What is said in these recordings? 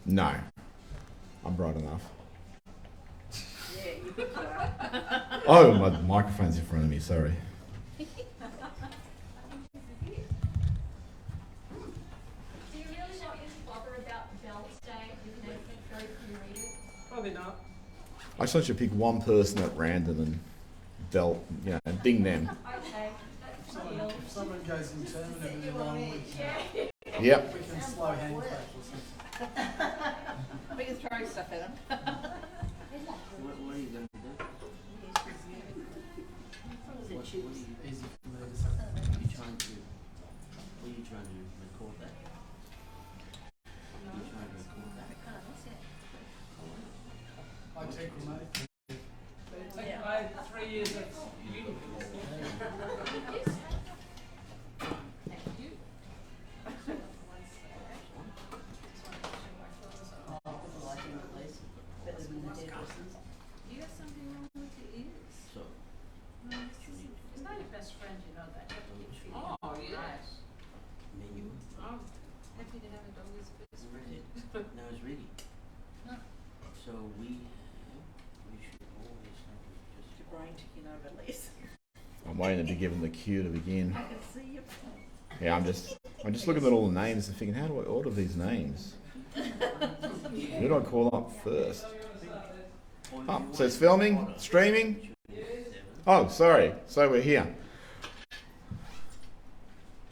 No. I'm bright enough. Yeah, you are. Oh, my microphone's in front of me, sorry. Do you really not bother about the Belts Day if you don't go through your readers? Probably not. I just want you to pick one person at random and ding them. Okay, that's the deal. If someone goes interminably long, we Yep. can slow hand practice. We can throw stuff at them. What are you going to do? What are you, Easy for me to say. what are you trying to record that? Are you trying to record that? I take remote. It's like my 3 years of uni. You got something wrong with your ears? So, It's not your best friend, you know that. You have to keep treating it Oh, right. yes. menu? I'm happy to have a dog as best friend. No, it's ready. Huh. So we should always have just. Your brain ticking over at least. I'm waiting to be given the cue to begin. I can see you. Yeah, I'm just looking at all the names and thinking, how do I order these names? Who do I call up first? Oh, so it's filming, streaming. Oh, sorry. So we're here.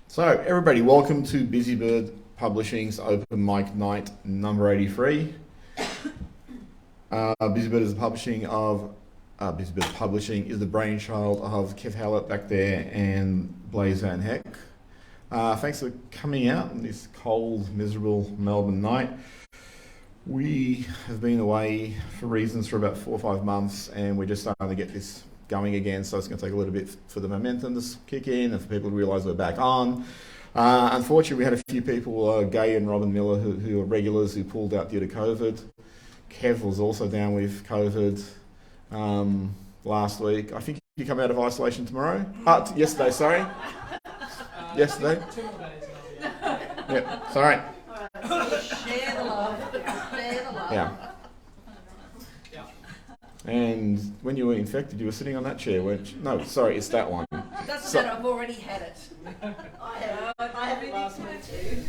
So everybody, welcome to Busybird Publishing's Open Mic Night number 83. Busybird is the publishing of Busybird Publishing is the brainchild of Kev Hallett back there and Blaze Van Heck. Thanks for coming out on this cold, miserable Melbourne night. We have been away for reasons for about 4 or 5 months, and we're just starting to get this going again, so it's going to take a little bit for the momentum to kick in and for people to realise we're back on. Unfortunately, we had a few people, Gay and Robin Miller, who are regulars, who pulled out due to COVID. Kev was also down with COVID last week. I think you come out of isolation tomorrow? Yesterday, sorry. Yesterday? 2 more days and I'll be out. Yep, sorry. Share the love. Share the love. Yeah. Yeah. And when you were infected, you were sitting on that chair, weren't you? No, sorry, it's that one. Doesn't matter, I've already had it. I have it last week too.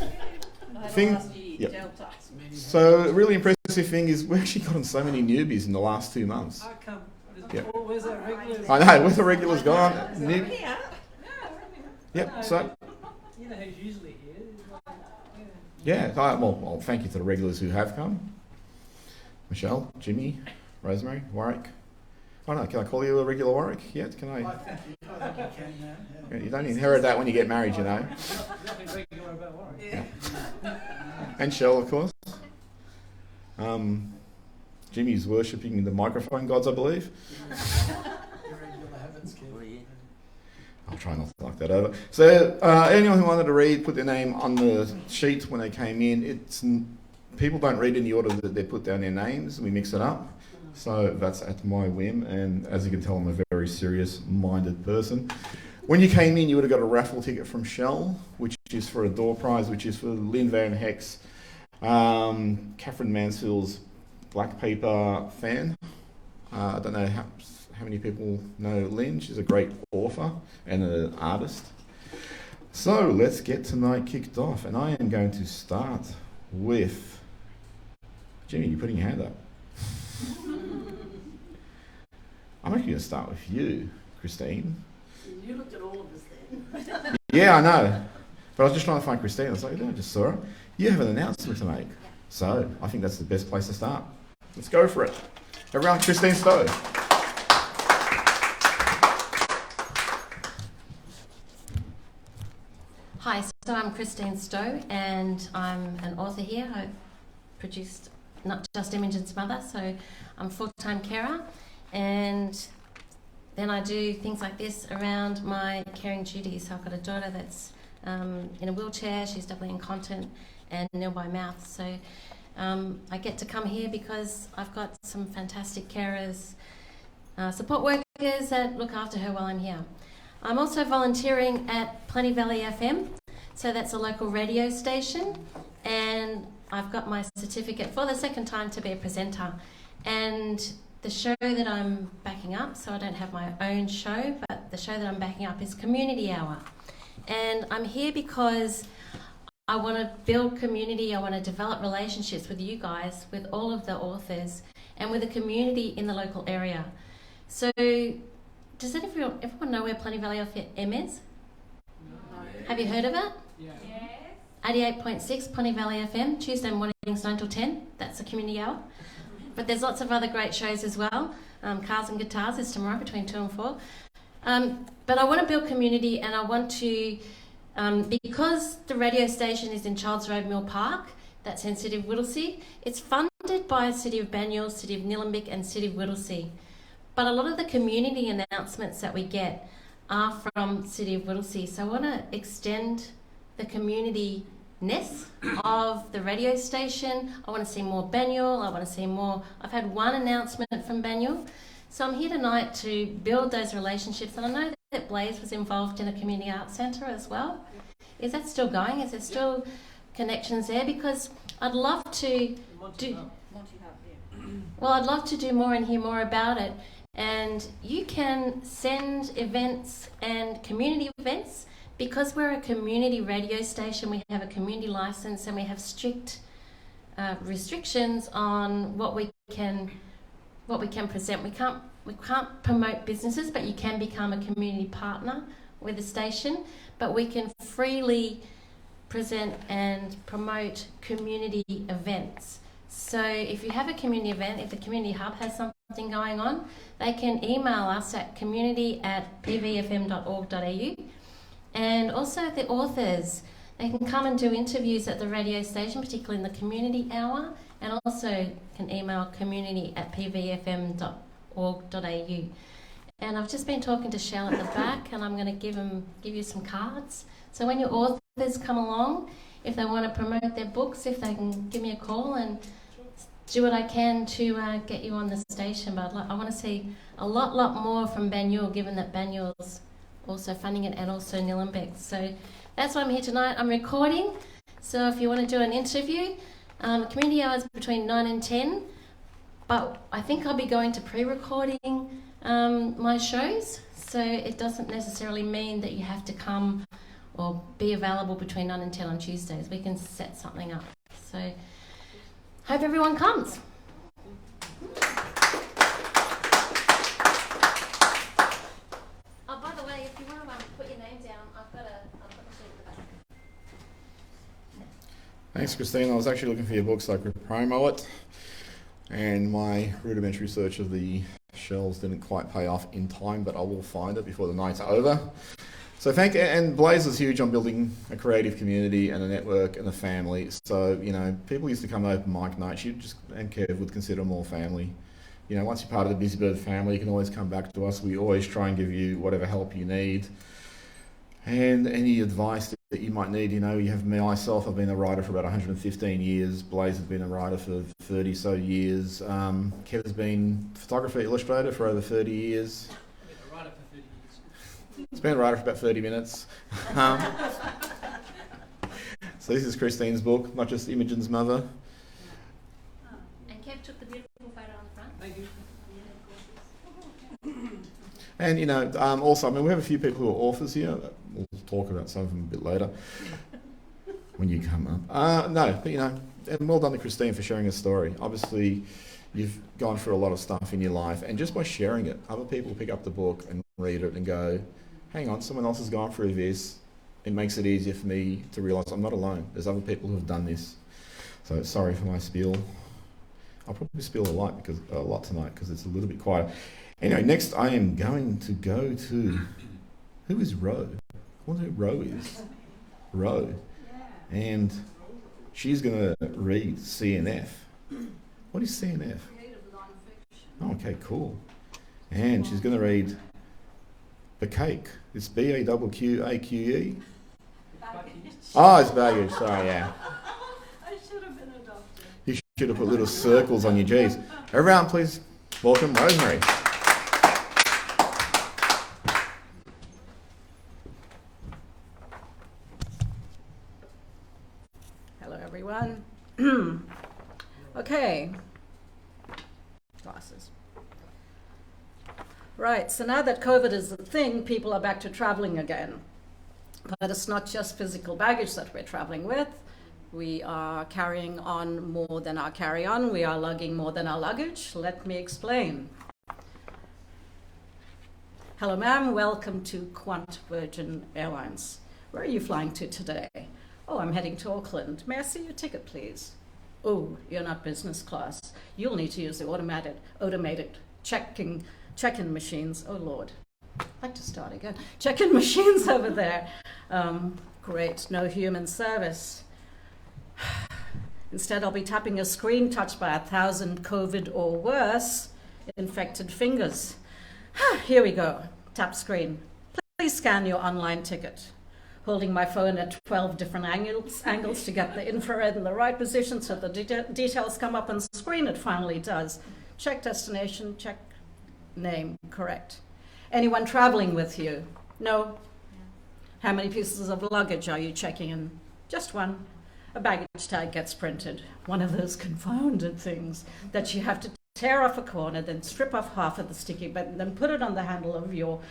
I had Thing- it last year, yep. Delta. So a really impressive thing is we actually got on so many newbies in the last 2 months. I come. Yep. Where's that regular? I know, where's the regulars gone? Here. Yep, so, You know who's usually here. yeah, well, thank you to the regulars who have come. Michelle, Jimmy, Rosemary, Warwick. I don't know, can I call you a regular Warwick yet? Can I I? think you can now. You don't inherit that when you get married, you know. Nothing regular about Warwick. And Shell, of course. Jimmy's worshipping the microphone gods, I believe. Your regular habits, Kev. What are you? I'll try not to knock that over. So anyone who wanted to read, put their name on the sheet when they came in. People don't read in the order that they put down their names. We mix it up. So that's at my whim. And as you can tell, I'm a very serious-minded person. When you came in, you would have got a raffle ticket from Shell, which is for a door prize, which is for Lynn Van Heck's Catherine Mansfield's Black Paper fan. I don't know how many people know Lynn. She's a great author and an artist. So let's get tonight kicked off, and I am going to start with Jimmy. You're putting your hand up. I'm actually going to start with you, Christine. You looked at all of us then. Yeah, I know, but I was just trying to find Christine. I was like, I just saw her. You have an announcement to make, so I think that's the best place to start. Let's go for it. Everyone, Christine Stowe. Hi, so I'm Christine Stowe and I'm an author here. I produced Not Just Imogen's Mother, so I'm a full-time carer, and then I do things like this around my caring duties. So I've got a daughter that's in a wheelchair, she's doubly incontinent and nil by mouth, so I get to come here because I've got some fantastic carers, support workers that look after her while I'm here. I'm also volunteering at Plenty Valley FM, so that's a local radio station, and I've got my certificate for the second time to be a presenter. And the show that I'm backing up, so I don't have my own show, but the show that I'm backing up is Community Hour. And I'm here because I want to build community, I want to develop relationships with you guys, with all of the authors, and with the community in the local area. So, does everyone know where Plenty Valley FM is? No. Have you heard of it? Yeah. Yes. 88.6 Plenty Valley FM, Tuesday mornings 9 till 10. That's the community hour. But there's lots of other great shows as well. Cars and Guitars is tomorrow between 2 and 4. But I want to build community, and I want to, because the radio station is in Childs Road Mill Park, that's in City of Whittlesea, it's funded by City of Banyule, City of Nillumbik and City of Whittlesea. But a lot of the community announcements that we get are from City of Whittlesea. So I want to extend the community-ness of the radio station. I want to see more Banyule. I want to see more. I've had one announcement from Banyule. So I'm here tonight to build those relationships. And I know that Blaze was involved in a community arts centre as well. Is that still going? Is there still connections there? Because I'd love to do... Well, I'd love to do more and hear more about it. And you can send events and community events. Because we're a community radio station, we have a community license and we have strict restrictions on what we can present. We can't promote businesses, but you can become a community partner with the station. But we can freely present and promote community events. So if you have a community event, if the community hub has something going on, they can email us at community@pvfm.org.au. And also the authors, they can come and do interviews at the radio station, particularly in the community hour, and also can email community@pvfm.org.au. And I've just been talking to Shell at the back, and I'm going to give you some cards. So when your authors come along, if they want to promote their books, if they can give me a call and do what I can to get you on the station. But I want to see a lot more from Banyule, given that Banyule's also funding it, and also Nillumbik. So that's why I'm here tonight. I'm recording, so if you want to do an interview, community hours between 9 and 10, but I think I'll be going to pre-recording my shows, so it doesn't necessarily mean that you have to come or be available between 9 and 10 on Tuesdays. We can set something up. So hope everyone comes. Thanks, Christine. I was actually looking for your book so I could promo it, and my rudimentary search of the shelves didn't quite pay off in time, but I will find it before the night's over. So and Blaze is huge on building a creative community and a network and a family. So, people used to come to open mic nights, and Kev would consider more family. Once you're part of the Busybird family, you can always come back to us. We always try and give you whatever help you need. And any advice that you might need, you have myself, I've been a writer for about 115 years. Blaze has been a writer for 30 so years. Kev has been photographer, illustrator for over 30 years. I've been a writer for 30 years. It's been a writer for about 30 minutes. So this is Christine's book, Not Just Imogen's Mother. And Kev took the beautiful photo on the front. Thank you. And, also, we have a few people who are authors here. We'll talk about some of them a bit later when you come up. And well done to Christine for sharing her story. Obviously, you've gone through a lot of stuff in your life, and just by sharing it, other people pick up the book and read it and go, hang on, someone else has gone through this. It makes it easier for me to realise I'm not alone. There's other people who have done this. So sorry for my spiel. I'll probably spill a lot tonight because it's a little bit quieter. Anyway, next I am going to go to, who is Ro? I wonder who Ro is. Ro. And she's going to read CNF. What is CNF? Oh, okay, cool. And she's going to read Bacake. It's Baqaqaque. Oh, it's baggage. Sorry, yeah. I should have been a doctor. You should have put little circles on your G's. Everyone, please welcome Rosemary. Hello everyone. Okay. Glasses. Right, so now that COVID is a thing, people are back to traveling again. But it's not just physical baggage that we're traveling with. We are carrying on more than our carry-on. We are lugging more than our luggage. Let me explain. Hello, ma'am. Welcome to Quant Virgin Airlines. Where are you flying to today? Oh, I'm heading to Auckland. May I see your ticket, please? Oh, you're not business class. You'll need to use the automated check-in machines. Oh, Lord. I'd like to start again. Check-in machines over there. Great, no human service. Instead, I'll be tapping a screen touched by 1,000 COVID or worse infected fingers. Here we go. Tap screen. Please scan your online ticket. Holding my phone at 12 different angles to get the infrared in the right position so the details come up on screen. It finally does. Check destination, check name, correct. Anyone traveling with you? No. How many pieces of luggage are you checking in? Just one. A baggage tag gets printed. One of those confounded things that you have to tear off a corner, then strip off half of the sticky, but then put it on the handle of your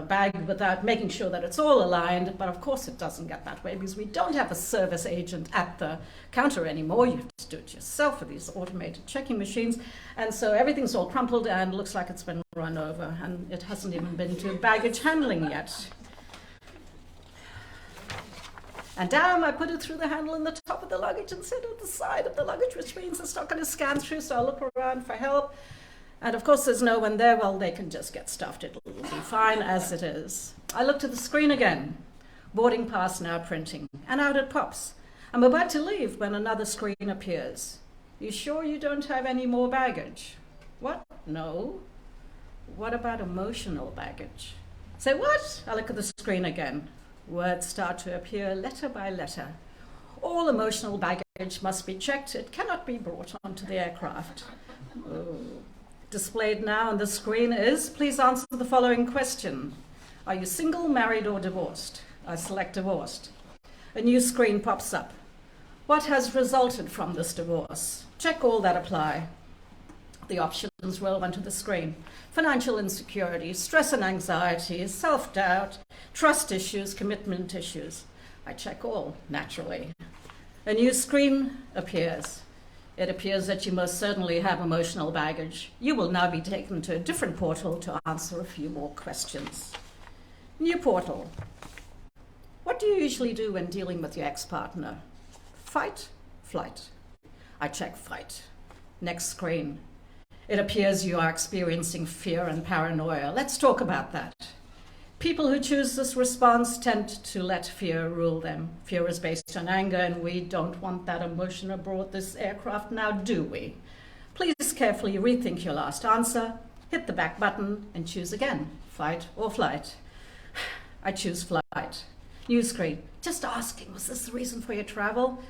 bag without making sure that it's all aligned. But of course it doesn't get that way because we don't have a service agent at the counter anymore. You have to do it yourself with these automated checking machines. And so everything's all crumpled and looks like it's been run over, and it hasn't even been to baggage handling yet. And damn, I put it through the handle in the top of the luggage instead of the side of the luggage, which means it's not going to scan through, so I'll look around for help. And of course, there's no one there. Well, they can just get stuffed. It'll be fine as it is. I looked at the screen again. Boarding pass now printing. And out it pops. I'm about to leave when another screen appears. You sure you don't have any more baggage? What? No. What about emotional baggage? Say what? I look at the screen again. Words start to appear letter by letter. All emotional baggage must be checked. It cannot be brought onto the aircraft. Oh. Displayed now on the screen is, please answer the following question. Are you single, married, or divorced? I select divorced. A new screen pops up. What has resulted from this divorce? Check all that apply. The options roll onto the screen. Financial insecurity, stress and anxiety, self-doubt, trust issues, commitment issues. I check all, naturally. A new screen appears. It appears that you most certainly have emotional baggage. You will now be taken to a different portal to answer a few more questions. New portal. What do you usually do when dealing with your ex-partner? Fight, flight. I check fight. Next screen. It appears you are experiencing fear and paranoia. Let's talk about that. People who choose this response tend to let fear rule them. Fear is based on anger, and we don't want that emotion aboard this aircraft now, do we? Please carefully rethink your last answer, hit the back button, and choose again, fight or flight. I choose flight. New screen. Just asking, was this the reason for your travel?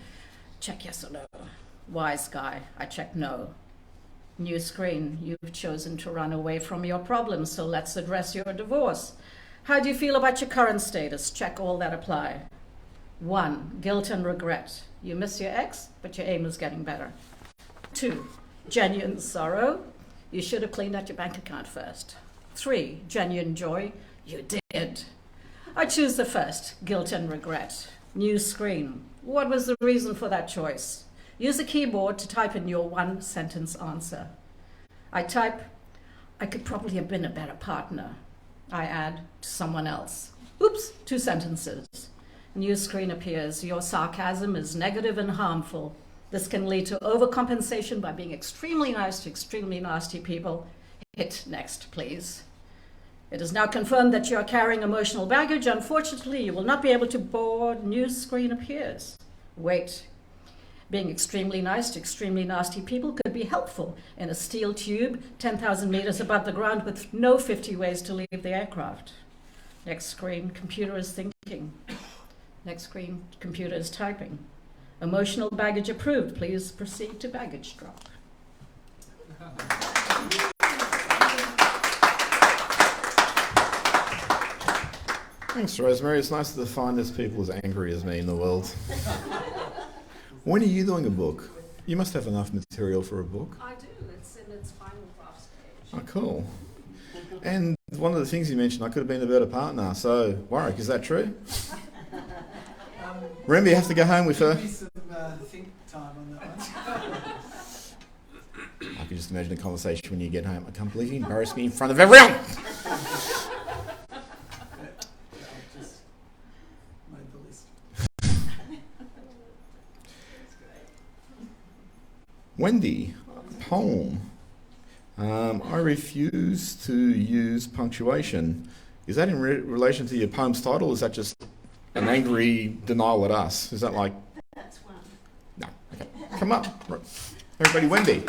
Check yes or no. Wise guy. I check no. New screen. You've chosen to run away from your problems, so let's address your divorce. How do you feel about your current status? Check all that apply. 1. Guilt and regret. You miss your ex, but your aim is getting better. 2. Genuine sorrow. You should have cleaned out your bank account first. 3. Genuine joy. You did. I choose the first, guilt and regret. New screen. What was the reason for that choice? Use the keyboard to type in your one-sentence answer. I type, I could probably have been a better partner. I add, to someone else. Oops, 2 sentences. New screen appears. Your sarcasm is negative and harmful. This can lead to overcompensation by being extremely nice to extremely nasty people. Hit next, please. It is now confirmed that you are carrying emotional baggage. Unfortunately, you will not be able to board. New screen appears. Wait. Being extremely nice to extremely nasty people could be helpful in a steel tube 10,000 meters above the ground with no 50 ways to leave the aircraft. Next screen, computer is thinking. Next screen, computer is typing. Emotional baggage approved. Please proceed to baggage drop. Thanks, Rosemary. It's nice to find there's people as angry as me in the world. When are you doing a book? You must have enough material for a book. I do. It's in its final draft stage. Oh, cool. And one of the things you mentioned, I could have been a better partner. So, Warwick, is that true? Remember, you have to go home with her. Give me some think time on that one. I can just imagine a conversation when you get home. I can't believe you embarrassed me in front of everyone. I've just made the list. Wendy, poem. I refuse to use punctuation. Is that in relation to your poem's title, or is that just an angry denial at us? Is that like... That's one. No. Okay. Come up. Everybody, Wendy.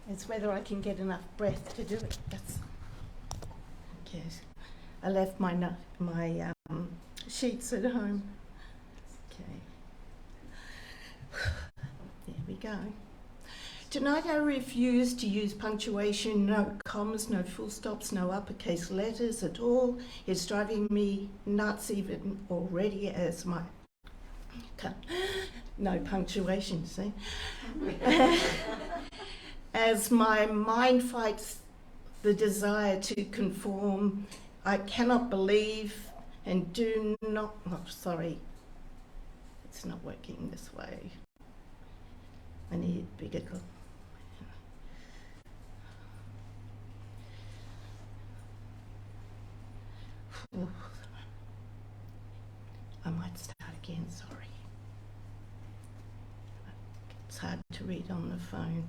It's whether I can get enough breath to do it. That's... Yes. I left my sheets at home. Okay. There we go. Tonight I refuse to use punctuation, no commas, no full stops, no uppercase letters at all. It's driving me nuts even already as my... No punctuation, see? As my mind fights the desire to conform, I cannot believe and do not... Oh, sorry. It's not working this way. I need bigger... I might start again, sorry. It's hard to read on the phone.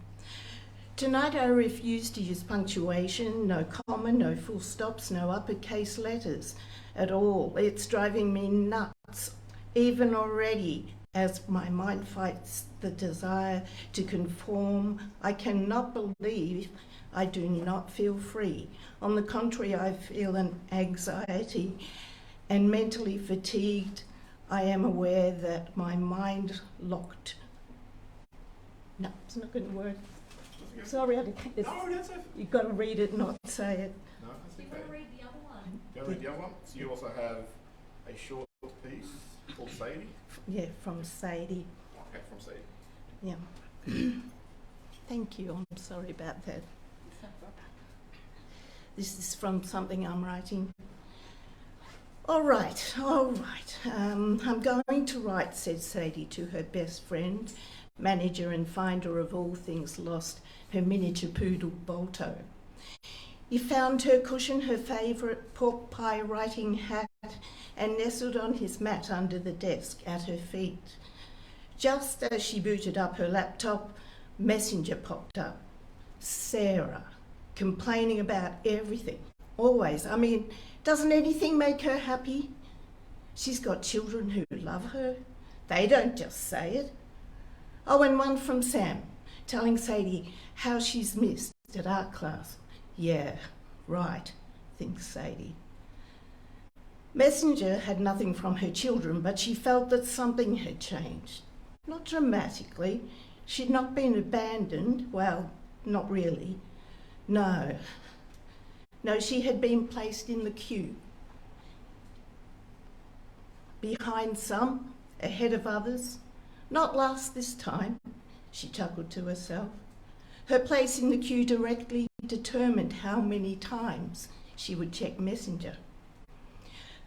Tonight I refuse to use punctuation, no comma, no full stops, no uppercase letters at all. It's driving me nuts, even already, as my mind fights the desire to conform. I cannot believe I do not feel free. On the contrary, I feel an anxiety and mentally fatigued. I am aware that my mind locked. No, it's not going to work. Sorry, you've got to read it, not say it. No, that's You want to read the other one? You want to read the other one? So you also have a short piece called Sadie? Yeah, from Sadie. Okay, from Sadie. Yeah. Thank you. I'm sorry about that. This is from something I'm writing. All right. I'm going to write, said Sadie to her best friend, manager and finder of all things lost, her miniature poodle Bolto. He found her cushion, her favourite pork pie writing hat, and nestled on his mat under the desk at her feet. Just as she booted up her laptop, Messenger popped up. Sarah, complaining about everything, always. I mean, doesn't anything make her happy? She's got children who love her. They don't just say it. Oh, and one from Sam, telling Sadie how she's missed at art class. Yeah, right, thinks Sadie. Messenger had nothing from her children, but she felt that something had changed. Not dramatically. She'd not been abandoned. Well, not really. No, she had been placed in the queue. Behind some, ahead of others. Not last this time, she chuckled to herself. Her place in the queue directly determined how many times she would check Messenger.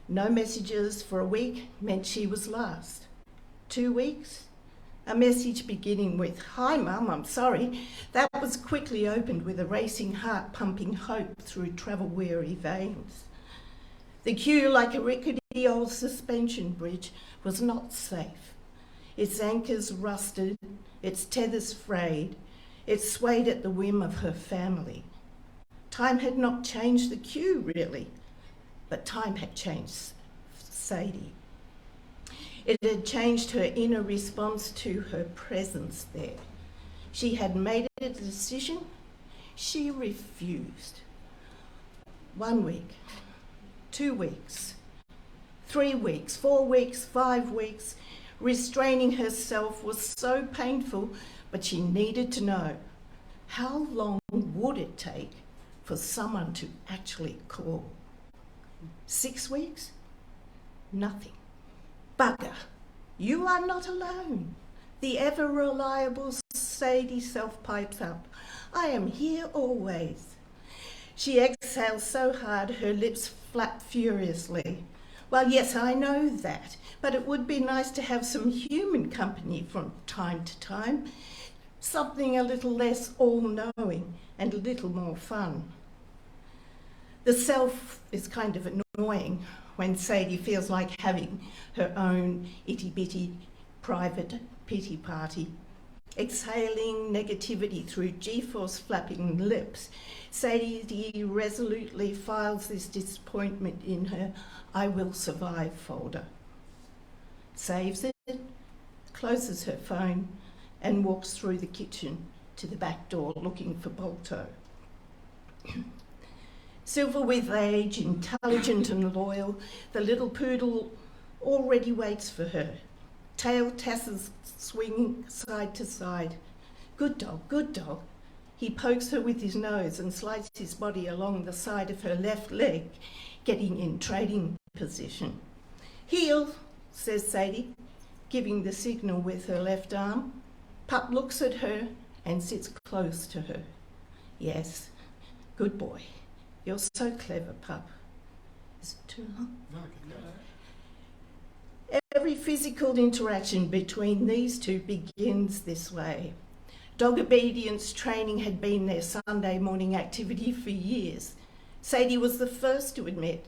No messages for a week meant she was last. 2 weeks? A message beginning with, "Hi Mum, I'm sorry." That was quickly opened with a racing heart pumping hope through travel-weary veins. The queue, like a rickety old suspension bridge, was not safe. Its anchors rusted, its tethers frayed, it swayed at the whim of her family. Time had not changed the queue, really, but time had changed Sadie. It had changed her inner response to her presence there. She had made a decision. She refused. 1 week, 2 weeks, 3 weeks, 4 weeks, 5 weeks. Restraining herself was so painful, but she needed to know, how long would it take for someone to actually call? 6 weeks? Nothing. Bugger, you are not alone. The ever-reliable Sadie self-pipes up. I am here always. She exhales so hard her lips flap furiously. Well, yes, I know that, but it would be nice to have some human company from time to time. Something a little less all-knowing and a little more fun. The self is kind of annoying when Sadie feels like having her own itty-bitty private pity party. Exhaling negativity through G-force flapping lips, Sadie resolutely files this disappointment in her I will survive folder. Saves it, closes her phone, and walks through the kitchen to the back door looking for Bolto. Silver with age, intelligent and loyal, the little poodle already waits for her. Tail tassels swinging side to side. Good dog, good dog. He pokes her with his nose and slides his body along the side of her left leg, getting in trading position. Heel, says Sadie, giving the signal with her left arm. Pup looks at her and sits close to her. Yes, good boy. You're so clever, Pup. Is it too long? No, I can do that. Every physical interaction between these two begins this way. Dog obedience training had been their Sunday morning activity for years. Sadie was the first to admit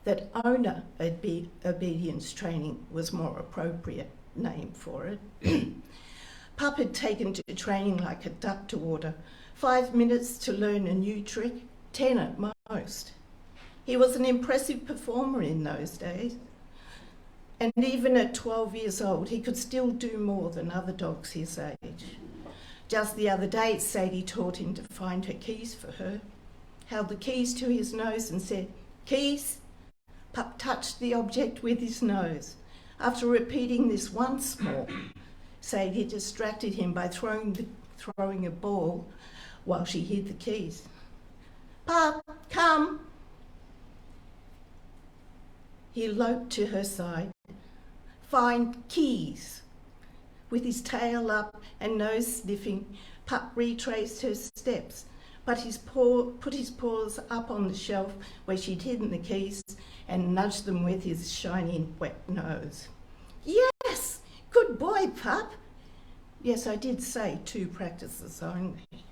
that owner obedience training was more appropriate name for it. Pup had taken to training like a duck to water. 5 minutes to learn a new trick, 10 at most. He was an impressive performer in those days. And even at 12 years old, he could still do more than other dogs his age. Just the other day, Sadie taught him to find her keys for her, held the keys to his nose and said, "Keys?" Pup touched the object with his nose. After repeating this once more, Sadie distracted him by throwing a ball while she hid the keys. "Pup, come!" He loped to her side. "Find keys." With his tail up and nose sniffing, Pup retraced her steps, but put his paws up on the shelf where she'd hidden the keys and nudged them with his shiny wet nose. "Yes, good boy, Pup." Yes, I did say 2 practices only.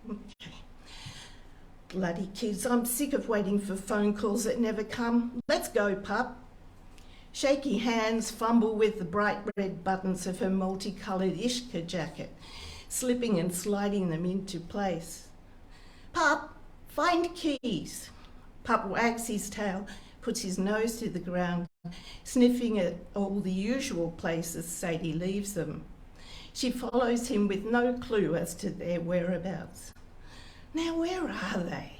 Okay. Bloody kids, I'm sick of waiting for phone calls that never come. Let's go, Pup. Shaky hands fumble with the bright red buttons of her multicoloured Ishka jacket, slipping and sliding them into place. "Pup, find keys." Pup wags his tail, puts his nose to the ground, sniffing at all the usual places Sadie leaves them. She follows him with no clue as to their whereabouts. Now, where are they?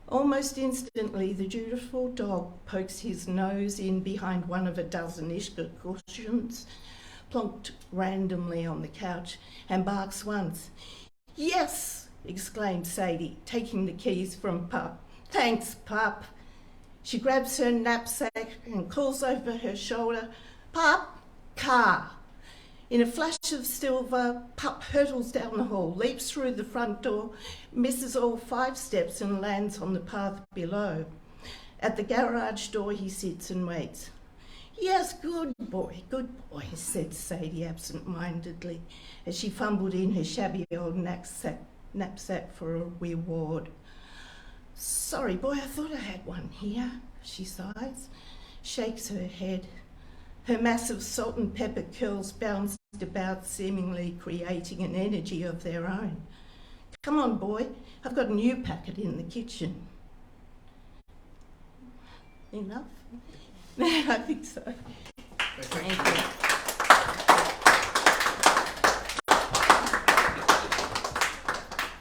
Almost instantly, the dutiful dog pokes his nose in behind one of a dozen Ishka cushions, plonked randomly on the couch, and barks once. "Yes!" exclaims Sadie, taking the keys from Pup. "Thanks, Pup." She grabs her knapsack and calls over her shoulder, "Pup, car." In a flash of silver, Pup hurtles down the hall, leaps through the front door, misses all 5 steps and lands on the path below. At the garage door he sits and waits. "Yes, good boy, said Sadie absent-mindedly as she fumbled in her shabby old knapsack for a reward. "Sorry, boy, I thought I had one here," she sighs, shakes her head. Her massive salt and pepper curls bounced about, seemingly creating an energy of their own. "Come on, boy, I've got a new packet in the kitchen." Enough? I think so. Thank you.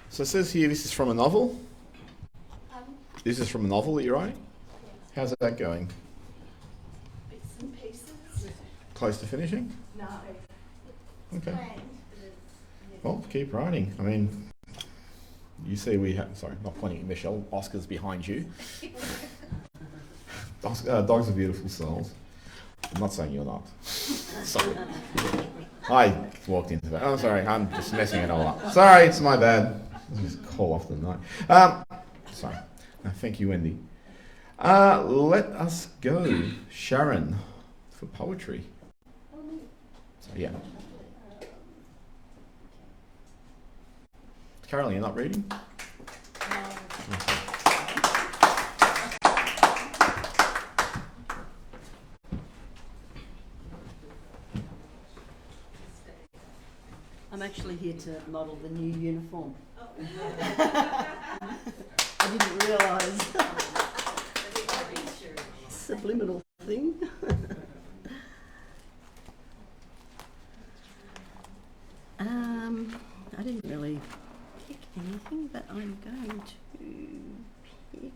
So it says here this is from a novel. This is from a novel that you're writing? How's that going? Bits and pieces. Close to finishing? No. Okay. Planned. Well, keep writing. I mean, you see we have, sorry, not pointing at Michelle, Oscar's behind you. Dogs are beautiful souls. I'm not saying you're not. Sorry. I walked into that. Oh, sorry, I'm just messing it all up. Sorry, it's my bad. I'll just call off the night. Sorry. No, thank you, Wendy. Let us go, Sharon, for poetry. So, yeah. Carol, you're not reading? I'm actually here to model the new uniform. I didn't realise. Subliminal thing. I didn't really pick anything, but I'm going to pick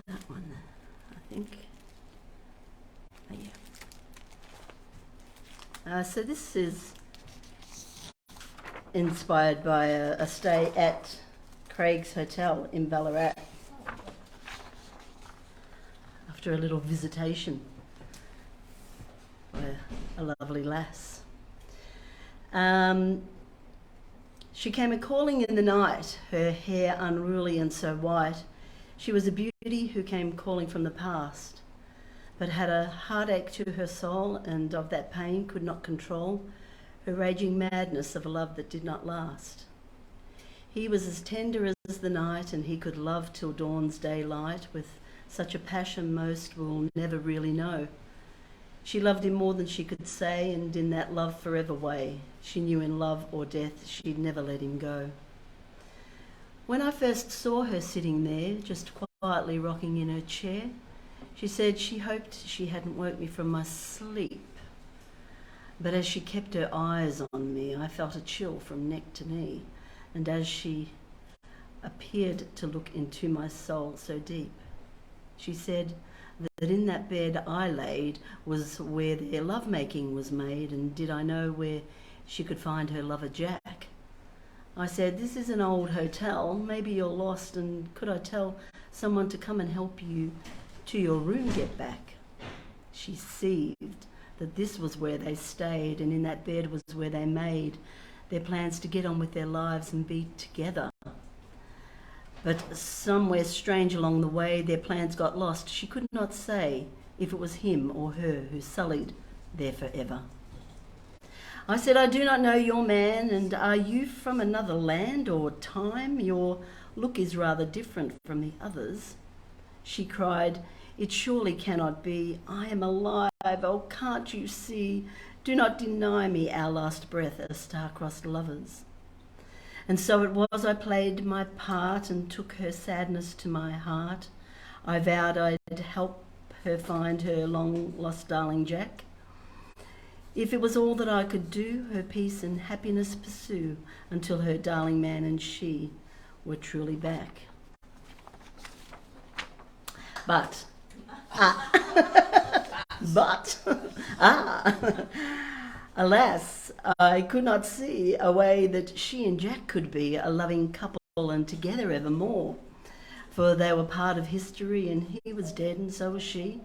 that one, I think. Oh, yeah. So this is inspired by a stay at Craig's Hotel in Ballarat after a little visitation with a lovely lass. She came a-calling in the night, her hair unruly and so white. She was a beauty who came calling from the past, but had a heartache to her soul, and of that pain could not control her raging madness of a love that did not last. He was as tender as the night, and he could love till dawn's daylight with such a passion most will never really know. She loved him more than she could say, and in that love forever way, she knew in love or death she'd never let him go. When I first saw her sitting there, just quietly rocking in her chair, she said she hoped she hadn't woke me from my sleep. But as she kept her eyes on me, I felt a chill from neck to knee, and as she appeared to look into my soul so deep, she said that in that bed I laid was where their lovemaking was made, and did I know where she could find her lover Jack? I said, this is an old hotel, maybe you're lost, and could I tell someone to come and help you to your room get back? She seethed that this was where they stayed, and in that bed was where they made their plans to get on with their lives and be together. But somewhere strange along the way, their plans got lost. She could not say if it was him or her who sullied their forever. I said, I do not know your man, and are you from another land or time? Your look is rather different from the others. She cried, it surely cannot be. I am alive, oh can't you see? Do not deny me our last breath as star-crossed lovers. And so it was I played my part and took her sadness to my heart. I vowed I'd help her find her long-lost darling Jack. If it was all that I could do, her peace and happiness pursue until her darling man and she were truly back. But, alas, I could not see a way that she and Jack could be a loving couple and together evermore. For they were part of history, and he was dead and so was she.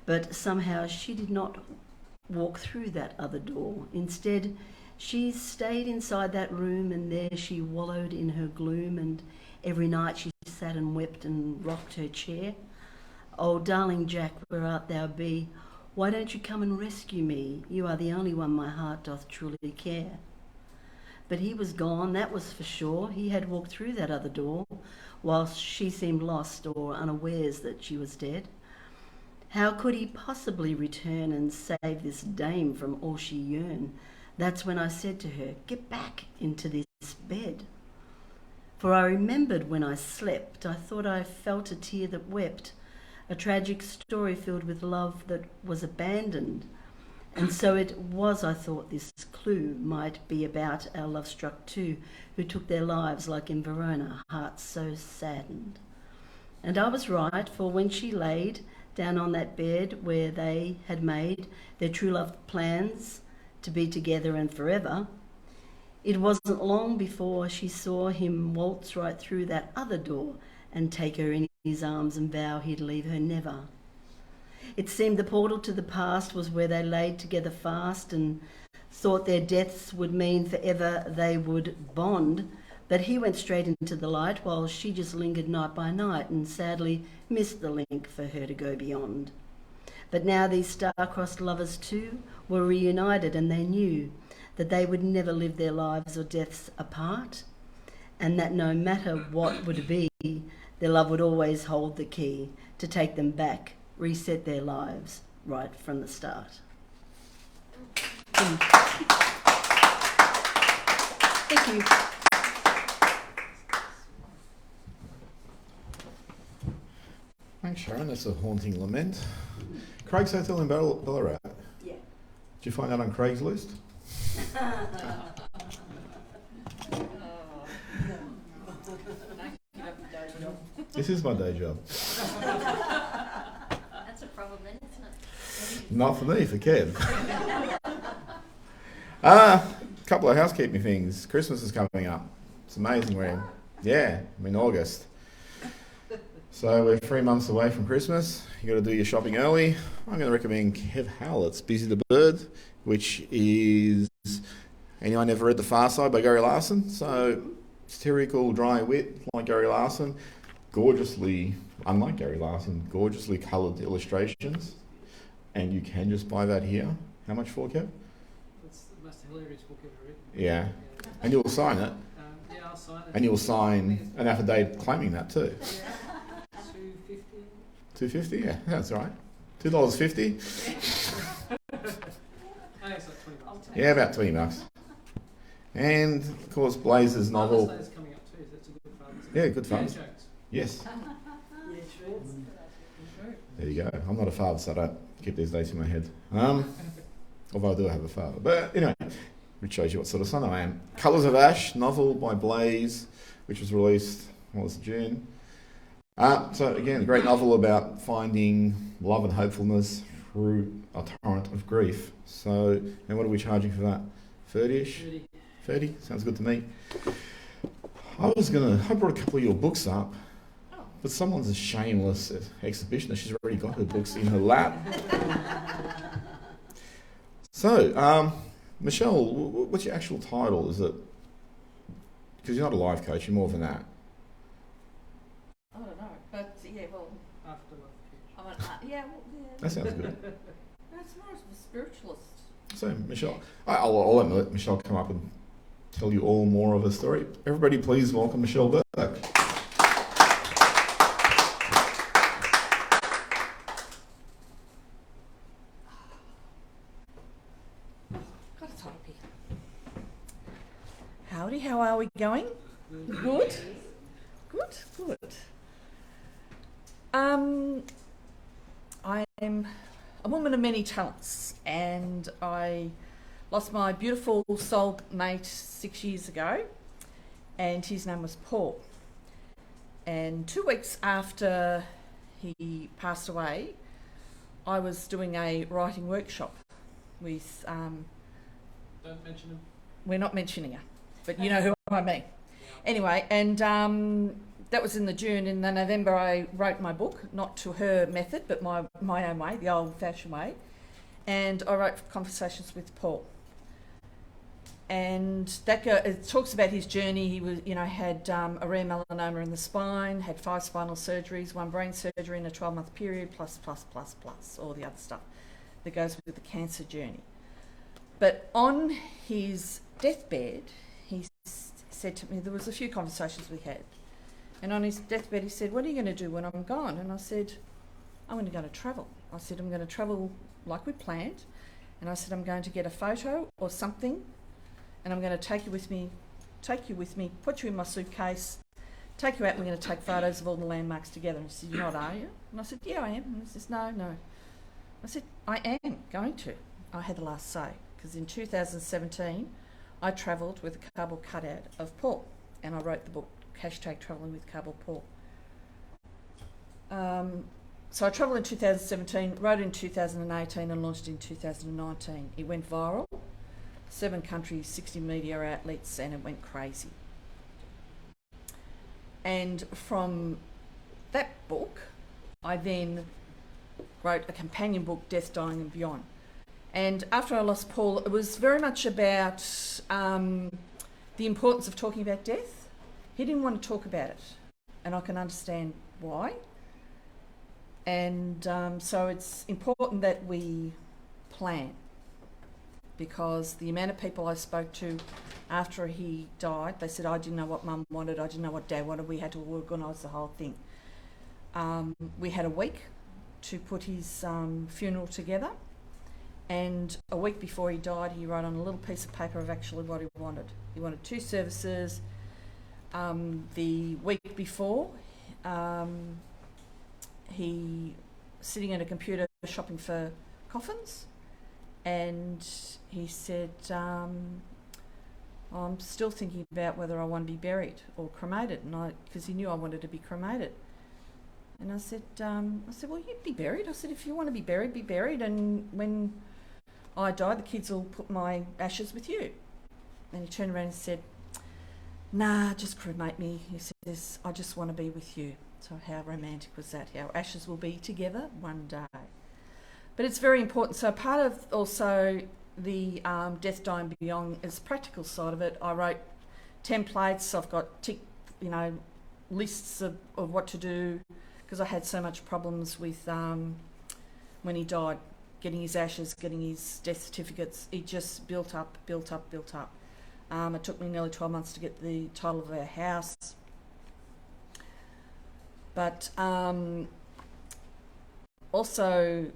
But somehow she did not walk through that other door. Instead, she stayed inside that room, and there she wallowed in her gloom, and every night she sat and wept and rocked her chair. Oh, darling Jack, where art thou be? Why don't you come and rescue me? You are the only one my heart doth truly care. But he was gone, that was for sure. He had walked through that other door, whilst she seemed lost or unawares that she was dead. How could he possibly return and save this dame from all she yearned? That's when I said to her, get back into this bed. For I remembered when I slept, I thought I felt a tear that wept, a tragic story filled with love that was abandoned. And so it was, I thought, this clue might be about our love-struck two who took their lives like in Verona, hearts so saddened. And I was right, for when she laid down on that bed where they had made their true love plans to be together and forever, it wasn't long before she saw him waltz right through that other door and take her in his arms and vow he'd leave her never. It seemed the portal to the past was where they laid together fast and thought their deaths would mean forever they would bond. But he went straight into the light while she just lingered night by night and sadly missed the link for her to go beyond. But now these star-crossed lovers too were reunited, and they knew that they would never live their lives or deaths apart, and that no matter what would be, their love would always hold the key to take them back, reset their lives right from the start. Thank you. Thanks, Sharon. That's a haunting lament. Craig's Hotel in Ballarat. Yeah. Did you find that on Craigslist? This is my day job. That's a problem then, isn't it? Not for me, for Kev. Couple of housekeeping things. Christmas is coming up. It's amazing. I'm in August. So we're 3 months away from Christmas. You got to do your shopping early. I'm going to recommend Kev Howlett's Busybird, which is, anyone ever read The Far Side by Gary Larson? So satirical, dry wit like Gary Larson, gorgeously, unlike Gary Larson, gorgeously coloured illustrations, and you can just buy that here. How much for, Kev? It's the most hilarious book ever written. Yeah, and you'll sign it, Yeah, I'll sign it. and you'll sign an affidavit claiming that too. $2.50. $2.50? Yeah, that's all right. $2.50? I think it's like $20. Yeah, about $20. And of course, Blazer's novel. Father's Day is coming up too. That's a good Father's Day. Yeah, good Father's Day. Jokes. Yes, Yeah, shreds. there you go. I'm not a father, so I don't keep these dates in my head. Although I do have a father. But anyway, which shows you what sort of son I am. Colours of Ash, novel by Blaze, which was released, June. So again, a great novel about finding love and hopefulness through a torrent of grief. So, and what are we charging for that? 30-ish? 30? Sounds good to me. I brought a couple of your books up, but someone's a shameless exhibitionist. She's already got her books in her lap. So, Michelle, what's your actual title? Is it, because you're not a life coach, you're more than that. I don't know, but yeah, well, Afterlife. I went, yeah, That sounds good. that's more of a spiritualist. So, Michelle, I'll let Michelle come up and tell you all more of her story. Everybody, please welcome Michelle Burke. Got a type here. Howdy, how are we going? Good? Good, good. I'm a woman of many talents, and I lost my beautiful soul mate 6 years ago, and his name was Paul. And 2 weeks after he passed away, I was doing a writing workshop with, Don't mention them. we're not mentioning her, but you know who I mean. Anyway, and that was in the June. In the November, I wrote my book, not to her method, but my own way, the old-fashioned way. And I wrote Conversations with Paul. And that it talks about his journey. He was, had a rare melanoma in the spine, had 5 spinal surgeries, 1 brain surgery in a 12-month period, plus, all the other stuff that goes with the cancer journey. But on his deathbed, he said to me, there was a few conversations we had. And on his deathbed, he said, "What are you going to do when I'm gone?" And I said, "I'm going to go to travel." I said, "I'm going to travel like we planned." And I said, "I'm going to get a photo or something, and I'm going to take you with me, put you in my suitcase, take you out, and we're going to take photos of all the landmarks together." And he said, "You're not, are you?" And I said, "Yeah, I am." And he says, No. I said, "I am going to." I had the last say, because in 2017, I travelled with a cardboard cutout of Paul, and I wrote the book, #Travelling with Cardboard Paul. So I travelled in 2017, wrote in 2018 and launched in 2019. It went viral, 7 countries, 60 media outlets, and it went crazy. And from that book, I then wrote a companion book, Death, Dying and Beyond. And after I lost Paul, it was very much about the importance of talking about death. He didn't want to talk about it, and I can understand why. And so it's important that we plan, because the amount of people I spoke to after he died, they said, I didn't know what Mum wanted, I didn't know what Dad wanted, we had to organise the whole thing. We had a week to put his funeral together, and a week before he died, he wrote on a little piece of paper of actually what he wanted. He wanted 2 services. The week before, he sitting at a computer shopping for coffins, and he said, I'm still thinking about whether I want to be buried or cremated, and because he knew I wanted to be cremated. And I said, well, you'd be buried. I said, if you want to be buried, and when I die, the kids will put my ashes with you. And he turned around and said, nah, just cremate me. He says, I just want to be with you. So how romantic was that? Our ashes will be together one day. But it's very important. So part of also the Death, Dying Beyond is the practical side of it. I wrote templates. I've got lists of what to do, because I had so much problems with when he died, getting his ashes, getting his death certificates. It just built up. It took me nearly 12 months to get the title of our house. But also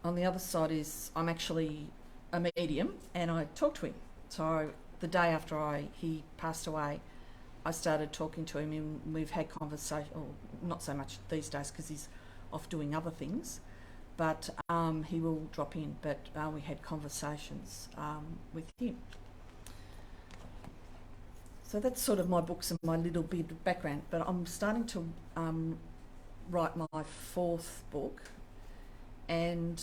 on the other side is I'm actually a medium, and I talk to him. So the day after he passed away, I started talking to him, and we've had conversation, or not so much these days because he's off doing other things, but he will drop in. But we had conversations with him. So that's sort of my books and my little bit of background. But I'm starting to write my 4th book, and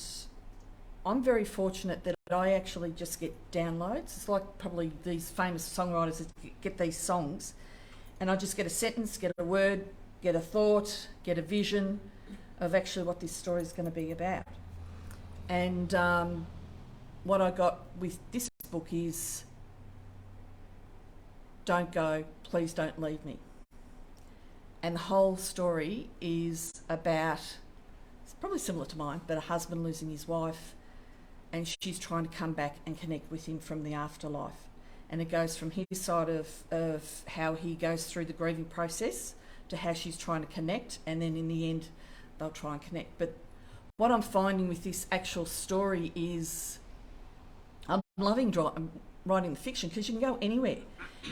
I'm very fortunate that I actually just get downloads. It's like probably these famous songwriters that get these songs, and I just get a sentence, get a word, get a thought, get a vision of actually what this story is going to be about. And what I got with this book is, don't go, please don't leave me. And the whole story is about, it's probably similar to mine, but a husband losing his wife, and she's trying to come back and connect with him from the afterlife. And it goes from his side of how he goes through the grieving process to how she's trying to connect, and then in the end they'll try and connect. But what I'm finding with this actual story is I'm loving writing the fiction, because you can go anywhere.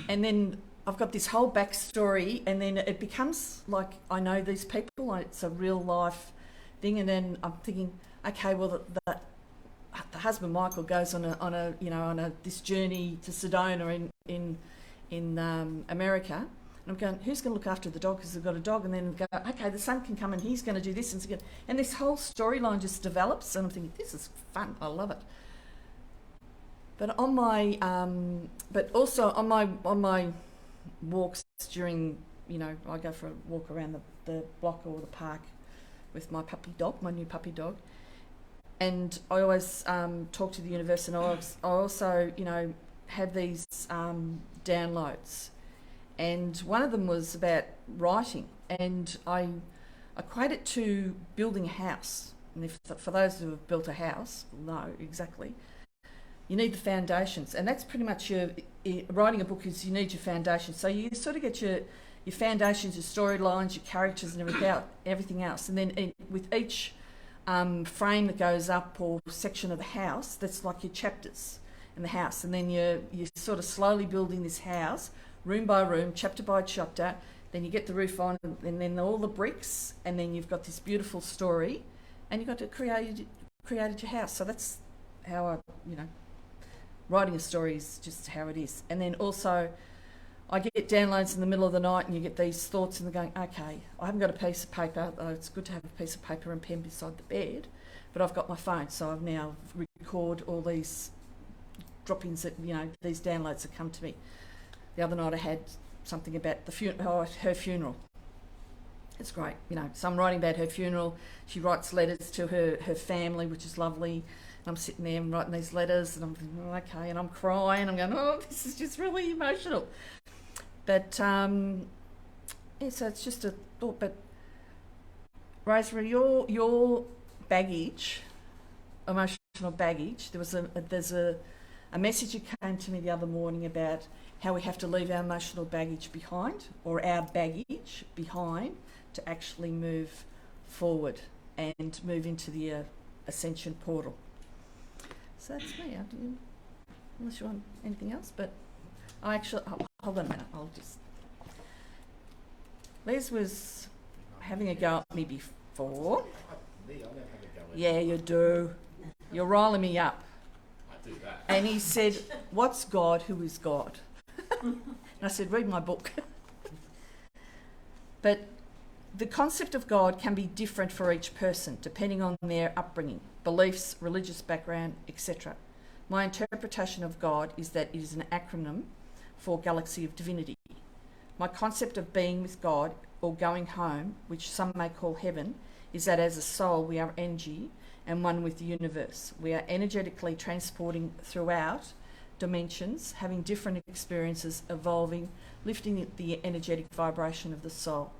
And then I've got this whole backstory, and then it becomes like I know these people, like it's a real life thing. And then I'm thinking, okay, well, the husband Michael goes on this journey to Sedona in America, and I'm going, who's going to look after the dog, because they've got a dog? And then go, okay, the son can come and he's going to do this, and this whole storyline just develops, and I'm thinking, this is fun, I love it. But on my, on my walks during, I go for a walk around the block or the park with my puppy dog, my new puppy dog, and I always talk to the universe, and I also, have these downloads, and one of them was about writing, and I equate it to building a house. And for those who have built a house will know exactly. You need the foundations, and that's pretty much writing a book is you need your foundations. So you sort of get your foundations, your storylines, your characters, and everything else. And then with each frame that goes up or section of the house, that's like your chapters in the house. And then you're sort of slowly building this house, room by room, chapter by chapter. Then you get the roof on, and then all the bricks, and then you've got this beautiful story, and you've got to created your house. So that's how I, writing a story is just how it is. And then also, I get downloads in the middle of the night, and you get these thoughts, and they're going, okay, I haven't got a piece of paper. It's good to have a piece of paper and pen beside the bed, but I've got my phone, so I've now record all these drop-ins that, these downloads that come to me. The other night I had something about her funeral. It's great, you know. So I'm writing about her funeral. She writes letters to her family, which is lovely. And I'm sitting there and writing these letters, and I'm thinking, oh, okay, and I'm crying. I'm going, oh, this is just really emotional. But yeah, so it's just a thought. But Rosemary, your baggage, emotional baggage. There's a message that came to me the other morning about how we have to leave our emotional baggage behind, or our baggage behind, to actually move forward and move into the ascension portal. So that's me. Unless you want anything else, but I actually hold on a minute. Les was having a go at me before. Yeah, you do. You're riling me up. I do that. And he said, "What's God? Who is God?" And I said, "Read my book." But the concept of God can be different for each person, depending on their upbringing, beliefs, religious background, etc. My interpretation of God is that it is an acronym for Galaxy of Divinity. My concept of being with God, or going home, which some may call heaven, is that as a soul we are energy and one with the universe. We are energetically transporting throughout dimensions, having different experiences, evolving, lifting the energetic vibration of the soul.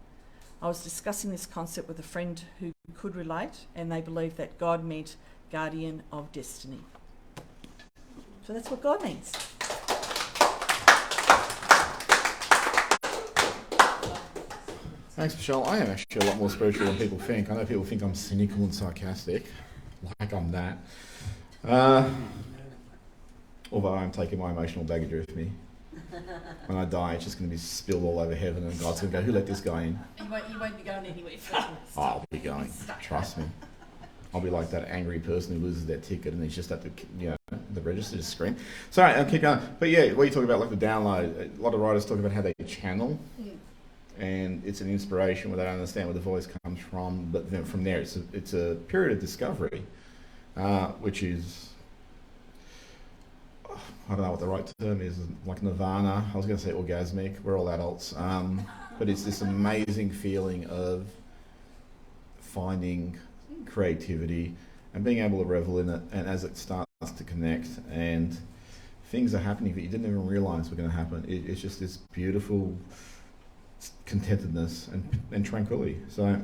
I was discussing this concept with a friend who could relate, and they believed that God meant guardian of destiny. So that's what God means. Thanks, Michelle. I am actually a lot more spiritual than people think. I know people think I'm cynical and sarcastic, like I'm that. Although I'm taking my emotional baggage with me. When I die, it's just going to be spilled all over heaven, and God's going to go, "Who let this guy in?" You won't be going anywhere. I'll be going. Trust me. I'll be like that angry person who loses their ticket and he's just at the register just scream. Sorry, I'll keep going. But yeah, what you talk about, like the download, a lot of writers talk about how they channel, and it's an inspiration where they don't understand where the voice comes from. But then from there, it's a period of discovery, which is, I don't know what the right term is, like nirvana. I was going to say orgasmic. We're all adults. But it's this amazing feeling of finding creativity and being able to revel in it, and as it starts to connect and things are happening that you didn't even realize were going to happen, it's just this beautiful contentedness and tranquility. So I've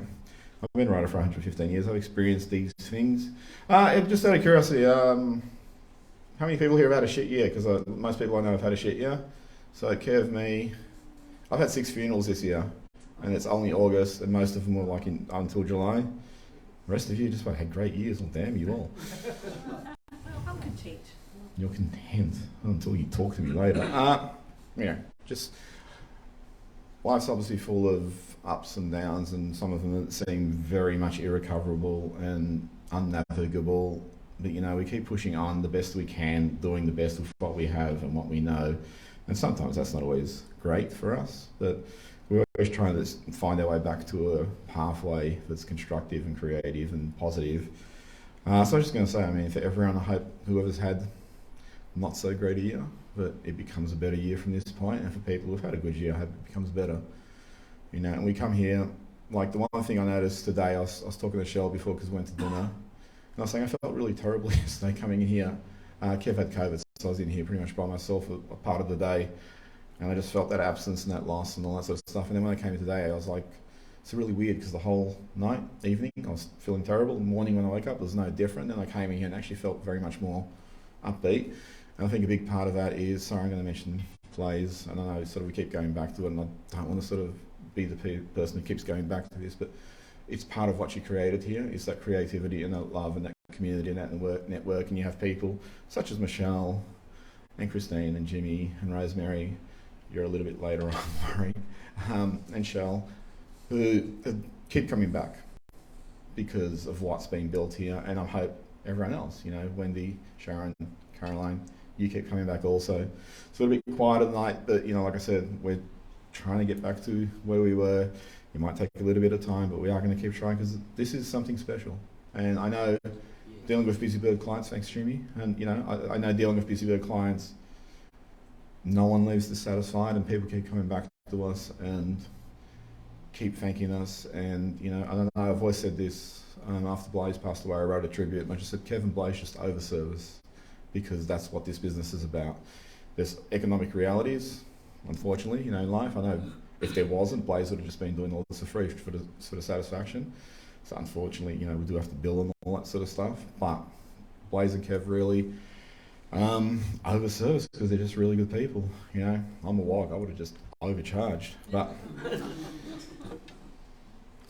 been a writer for 115 years. I've experienced these things. Just out of curiosity, how many people here have had a shit year? Because most people I know have had a shit year. So Kev, me, I've had 6 funerals this year, and it's only August, and most of them were like until July. The rest of you just had great years. Well, damn you all. I'm content. You're content until you talk to me later. Just life's obviously full of ups and downs, and some of them seem very much irrecoverable and unnavigable. But we keep pushing on the best we can, doing the best with what we have and what we know. And sometimes that's not always great for us, but we're always trying to find our way back to a pathway that's constructive and creative and positive. So I was just going to say, for everyone, I hope whoever's had not so great a year, but it becomes a better year from this point. And for people who've had a good year, I hope it becomes better. And we come here, like the one thing I noticed today, I was talking to Shell before because we went to dinner, and I was saying I felt really terrible yesterday coming in here. Kev had COVID, so I was in here pretty much by myself a part of the day. And I just felt that absence and that loss and all that sort of stuff. And then when I came in today, I was like, it's really weird because the whole night, evening, I was feeling terrible. The morning when I woke up, it was no different. And I came in here and actually felt very much more upbeat. And I think a big part of that is, sorry, I'm going to mention plays. And I know sort of we keep going back to it, and I don't want to sort of be the person who keeps going back to this, but it's part of what you created here, is that creativity and that love and that community and that network. And you have people such as Michelle and Christine and Jimmy and Rosemary. You're a little bit later on, worry, and Shell, who keep coming back because of what's being built here, and I hope everyone else, Wendy, Sharon, Caroline, you keep coming back also. It's a little bit quiet at night, but like I said, we're trying to get back to where we were. It might take a little bit of time, but we are going to keep trying because this is something special. And I know dealing with Busybird clients, thanks Jimmy, and I know dealing with Busybird clients, no one leaves dissatisfied, and people keep coming back to us, and keep thanking us. And, you know, I don't know, I've always said this, after Blaze passed away, I wrote a tribute, and I just said, Kevin Blaze just overservice, because that's what this business is about. There's economic realities, unfortunately, you know, in life. I know if there wasn't, Blaze would have just been doing all this for free for the sort of satisfaction. So unfortunately, you know, we do have to bill and all that sort of stuff. But Blaze and Kev really overservice, because they're just really good people. You know, I'm a wog, I would have just overcharged. But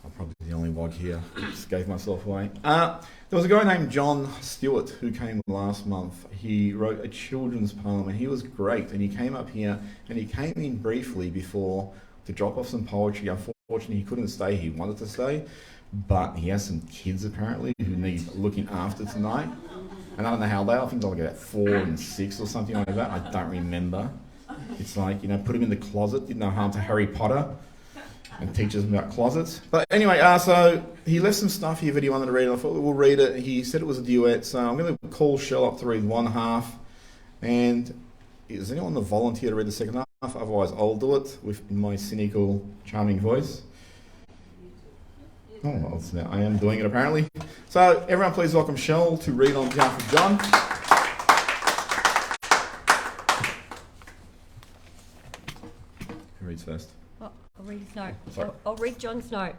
I'm probably the only wog here. Just gave myself away. There was a guy named John Stewart who came last month. He wrote a children's poem, and he was great. And he came up here, and he came in briefly before to drop off some poetry. Unfortunately, he couldn't stay. He wanted to stay, but he has some kids apparently who need looking after tonight. And I don't know how they are. I think they'll get 4 and 6 or something like that. I don't remember. It's like, you know, put him in the closet. Did no harm to Harry Potter. And teaches them about closets. But anyway, so he left some stuff here that he wanted to read, and I thought we'll read it. He said it was a duet, so I'm going to call Shell up to read one half. And is anyone the volunteer to read the second half? Otherwise, I'll do it with my cynical, charming voice. Oh, well, I am doing it apparently. So everyone please welcome Shell to read on behalf of John. Who reads first? I'll read his note. Sorry. I'll read John's note.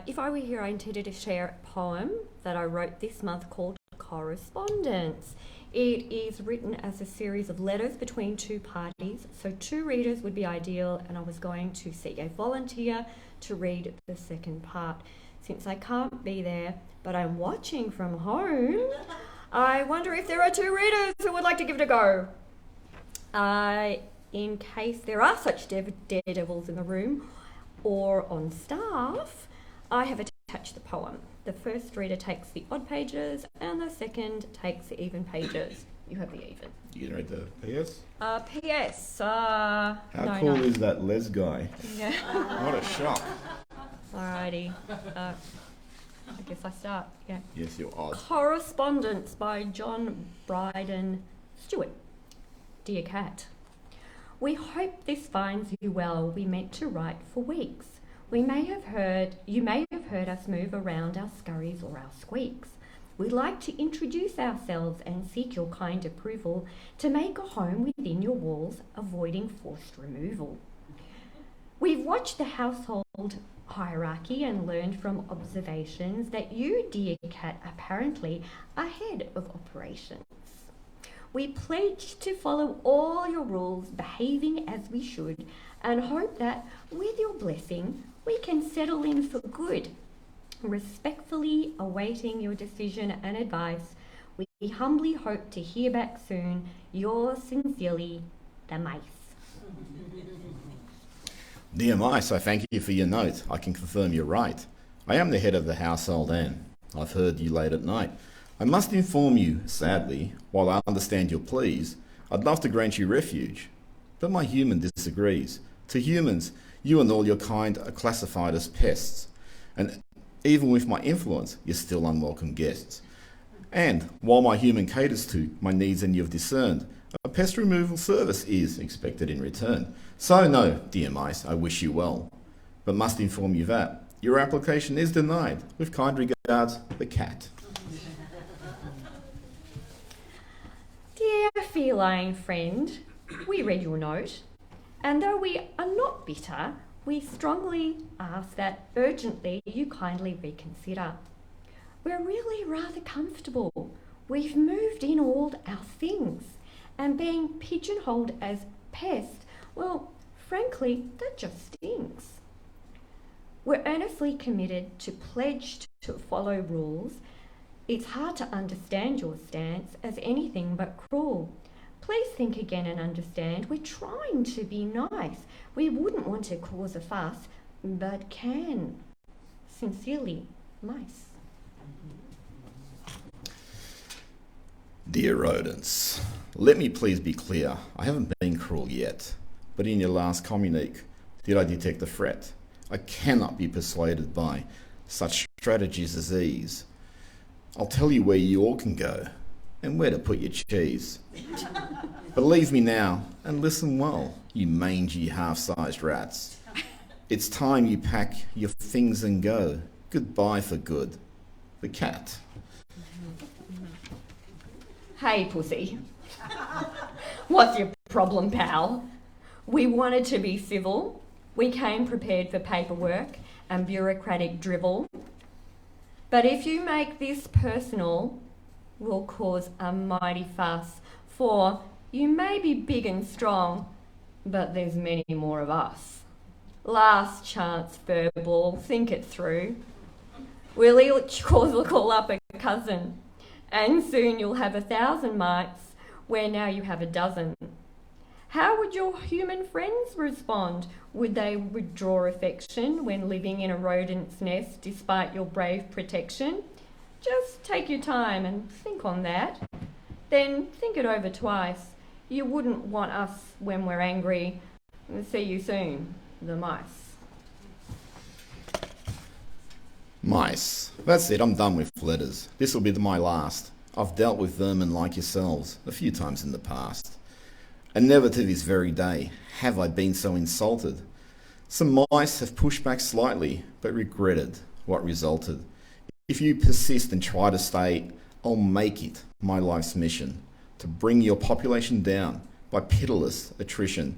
If I were here, I intended to share a poem that I wrote this month called Correspondence. It is written as a series of letters between 2 parties, so 2 readers would be ideal, and I was going to seek a volunteer to read the second part. Since I can't be there, but I'm watching from home, I wonder if there are 2 readers who would like to give it a go. In case there are such daredevils in the room or on staff, I have attached the poem. The first reader takes the odd pages and the second takes the even pages. You have the even. You gonna read the PS? PS. How cool is that Les guy? Yeah. What a shock. Alrighty. I guess I start. Yeah. Yes, you're odd. Correspondence by John Bryden Stewart. Dear Cat, we hope this finds you well. We meant to write for weeks. You may have heard us move around our scurries or our squeaks. We'd like to introduce ourselves and seek your kind approval to make a home within your walls, avoiding forced removal. We've watched the household hierarchy and learned from observations that you, dear cat, apparently are head of operations. We pledge to follow all your rules, behaving as we should, and hope that, with your blessing, we can settle in for good. Respectfully awaiting your decision and advice, we humbly hope to hear back soon. Yours sincerely, the Mice. Dear Mice, I thank you for your note. I can confirm you're right. I am the head of the household, and I've heard you late at night. I must inform you, sadly, while I understand your pleas, I'd love to grant you refuge. But my human disagrees. To humans, you and all your kind are classified as pests. And even with my influence, you're still unwelcome guests. And while my human caters to my needs and you've discerned, a pest removal service is expected in return. So no, dear mice, I wish you well, but must inform you that your application is denied. With kind regards, the cat. Dear feline friend, we read your note, and though we are not bitter, we strongly ask that urgently you kindly reconsider. We're really rather comfortable. We've moved in all our things, and being pigeonholed as pests, well, frankly, that just stinks. We're earnestly committed to pledge to follow rules. It's hard to understand your stance as anything but cruel. Please think again and understand. We're trying to be nice. We wouldn't want to cause a fuss, but can. Sincerely, Mice. Dear rodents, let me please be clear. I haven't been cruel yet, but in your last communique, did I detect a threat? I cannot be persuaded by such strategies as these. I'll tell you where you all can go and where to put your cheese. Believe me now and listen well, you mangy half-sized rats. It's time you pack your things and go. Goodbye for good. The cat. Hey, pussy. What's your problem, pal? We wanted to be civil. We came prepared for paperwork and bureaucratic drivel. But if you make this personal, we'll cause a mighty fuss. For you may be big and strong, but there's many more of us. Last chance, furball, think it through. We'll each call up a cousin, and soon you'll have 1,000 mites, where now you have a dozen. How would your human friends respond? Would they withdraw affection when living in a rodent's nest despite your brave protection? Just take your time and think on that. Then think it over twice. You wouldn't want us when we're angry. See you soon, the mice. Mice. That's it, I'm done with letters. This will be my last. I've dealt with vermin like yourselves a few times in the past. And never to this very day have I been so insulted. Some mice have pushed back slightly, but regretted what resulted. If you persist and try to stay, I'll make it my life's mission to bring your population down by pitiless attrition.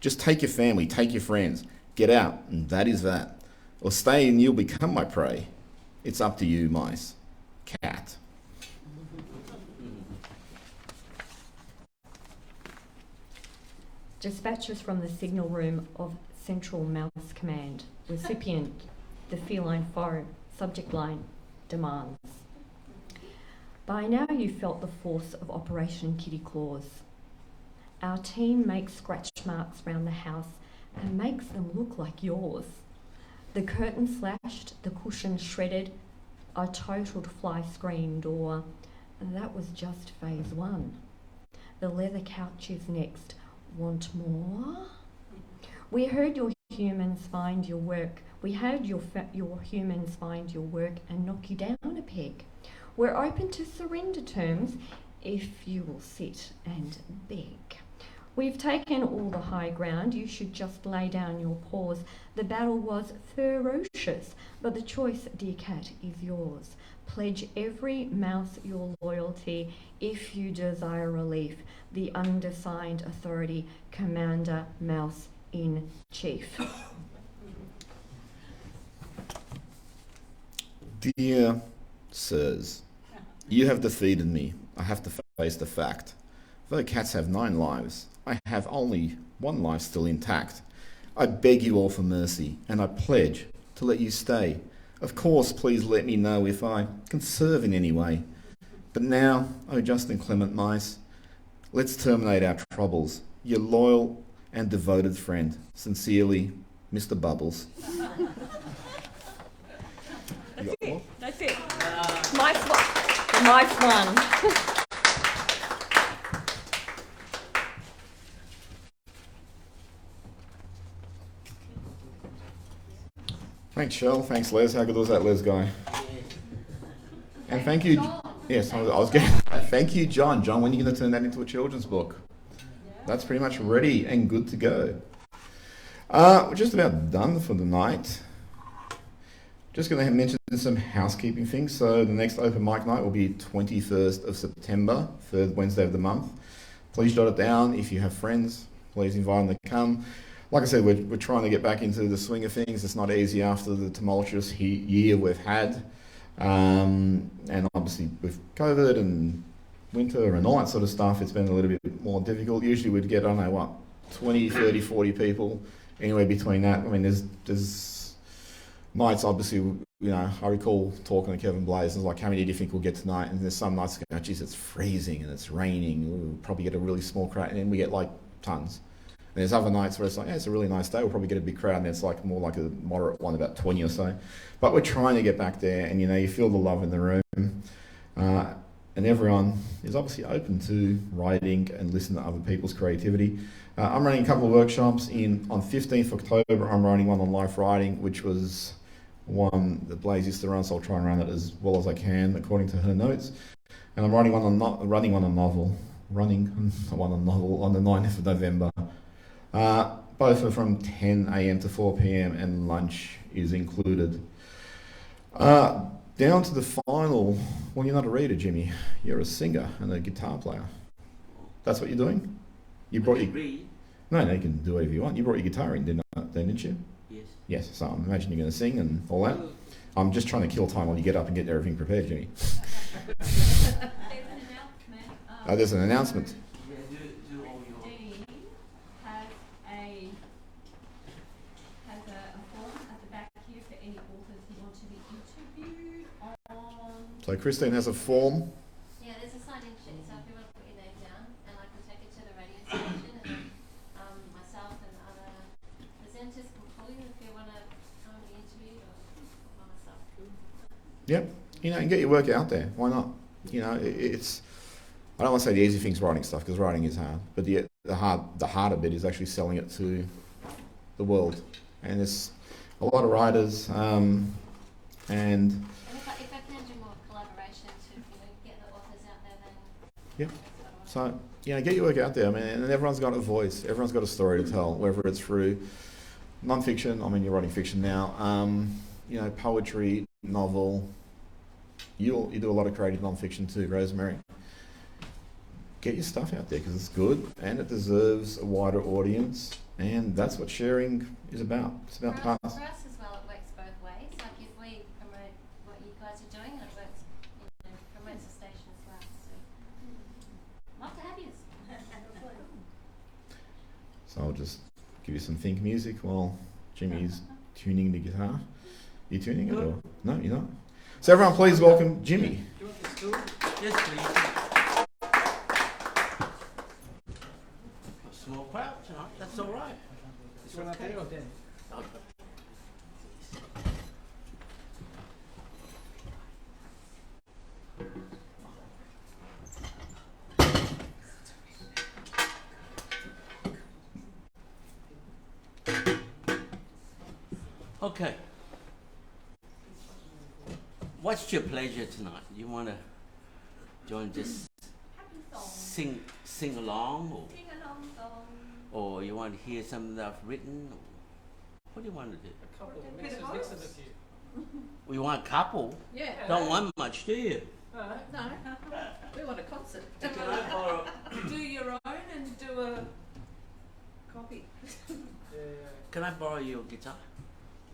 Just take your family, take your friends, get out, and that is that. Or stay and you'll become my prey. It's up to you, mice. Cat. Dispatches from the signal room of Central Mouse Command. Recipient, the feline foe. Subject line, demands. By now you felt the force of Operation Kitty Claus. Our team makes scratch marks round the house and makes them look like yours. The curtain slashed, the cushion shredded, a totaled fly screen door. That was just phase one. The leather couch is next. Want more? We heard your humans find your work. We heard your humans find your work and knock you down a peg. We're open to surrender terms if you will sit and beg. We've taken all the high ground. You should just lay down your paws. The battle was ferocious, but the choice, dear cat, is yours. Pledge every mouse your loyalty if you desire relief. The undersigned authority, Commander Mouse in Chief. Dear sirs, you have defeated me. I have to face the fact. Though cats have 9 lives, I have only 1 life still intact. I beg you all for mercy, and I pledge to let you stay. Of course, please let me know if I can serve in any way. But now, oh just inclement mice, let's terminate our troubles. Your loyal and devoted friend, sincerely, Mr. Bubbles. That's it. Nice one. Nice one. Thanks, Shell. Thanks, Les. How good was that Les guy? And thank you. Yes, I was getting. Thank you, John. John, when are you going to turn that into a children's book? That's pretty much ready and good to go. We're just about done for the night. Just going to mention some housekeeping things. So the next open mic night will be 21st of September, 3rd Wednesday of the month. Please jot it down. If you have friends, please invite them to come. Like I said, we're trying to get back into the swing of things. It's not easy after the tumultuous year we've had. And obviously with COVID and winter and all that sort of stuff, it's been a little bit more difficult. Usually we'd get, 20, 30, 40 people, anywhere between that. I mean, there's nights, obviously, I recall talking to Kevin Blaze, and like, how many do you think we'll get tonight? And there's some nights that go, geez, it's freezing and it's raining. We'll probably get a really small crowd, and then we get like tons. And there's other nights where it's like, yeah, it's a really nice day, we'll probably get a big crowd, and it's like more like a moderate one, about 20 or so. But we're trying to get back there, and you feel the love in the room. And everyone is obviously open to writing and listen to other people's creativity. I'm running a couple of workshops on 15th October. I'm running one on life writing, which was one that Blaze used to run, so I'll try and run it as well as I can according to her notes. And I'm running one on novel on the 9th of November. Both are from 10 a.m. to 4 p.m. and lunch is included. Down to the final. Well, you're not a reader, Jimmy. You're a singer and a guitar player. That's what you're doing? You brought your... Read? No, you can do whatever you want. You brought your guitar in, didn't you? Yes. Yes, so I imagine you're going to sing and all that. I'm just trying to kill time while you get up and get everything prepared, Jimmy. There's an announcement. Yeah, do all your... Dean has a form at the back here for any authors who want to be interviewed on. So Christine has a form. Yeah, there's a sign-in sheet, so if you want to put your name down, and I can take it to the radio station, and then myself and other presenters can call you if you want to come and be interviewed, or by myself. Yep. And get your work out there. Why not? It's... I don't want to say the easy thing's writing stuff, because writing is hard, but the harder bit is actually selling it to the world. And there's a lot of writers, and And if I can do more collaboration to get the authors out there, then Yep. that's what I want. so get your work out there. I mean, and everyone's got a voice. Everyone's got a story to tell, whether it's through non-fiction. I mean, you're writing fiction now. Poetry, novel. You do a lot of creative non-fiction too, Rosemary. Get your stuff out there because it's good and it deserves a wider audience, and that's what sharing is about. It's about For pass. us as well, it works both ways. Like if we promote what you guys are doing, it works, promotes the station as well. So, love to have you. So I'll just give you some think music while Jimmy's tuning the guitar. You tuning it or no? You're not. So everyone, please welcome Jimmy. Do you want the stool? Yes, please. A small crowd tonight, that's all right. It's One out okay. there or there? Okay. What's your pleasure tonight? You want to join, just sing along, or you want to hear something that I've written? Or what do you want to do? A couple of mixes of a few. We want a couple. Yeah. Don't want much, do you? No, we want a concert. Can I borrow? Do your own and do a copy. Yeah. Can I borrow your guitar?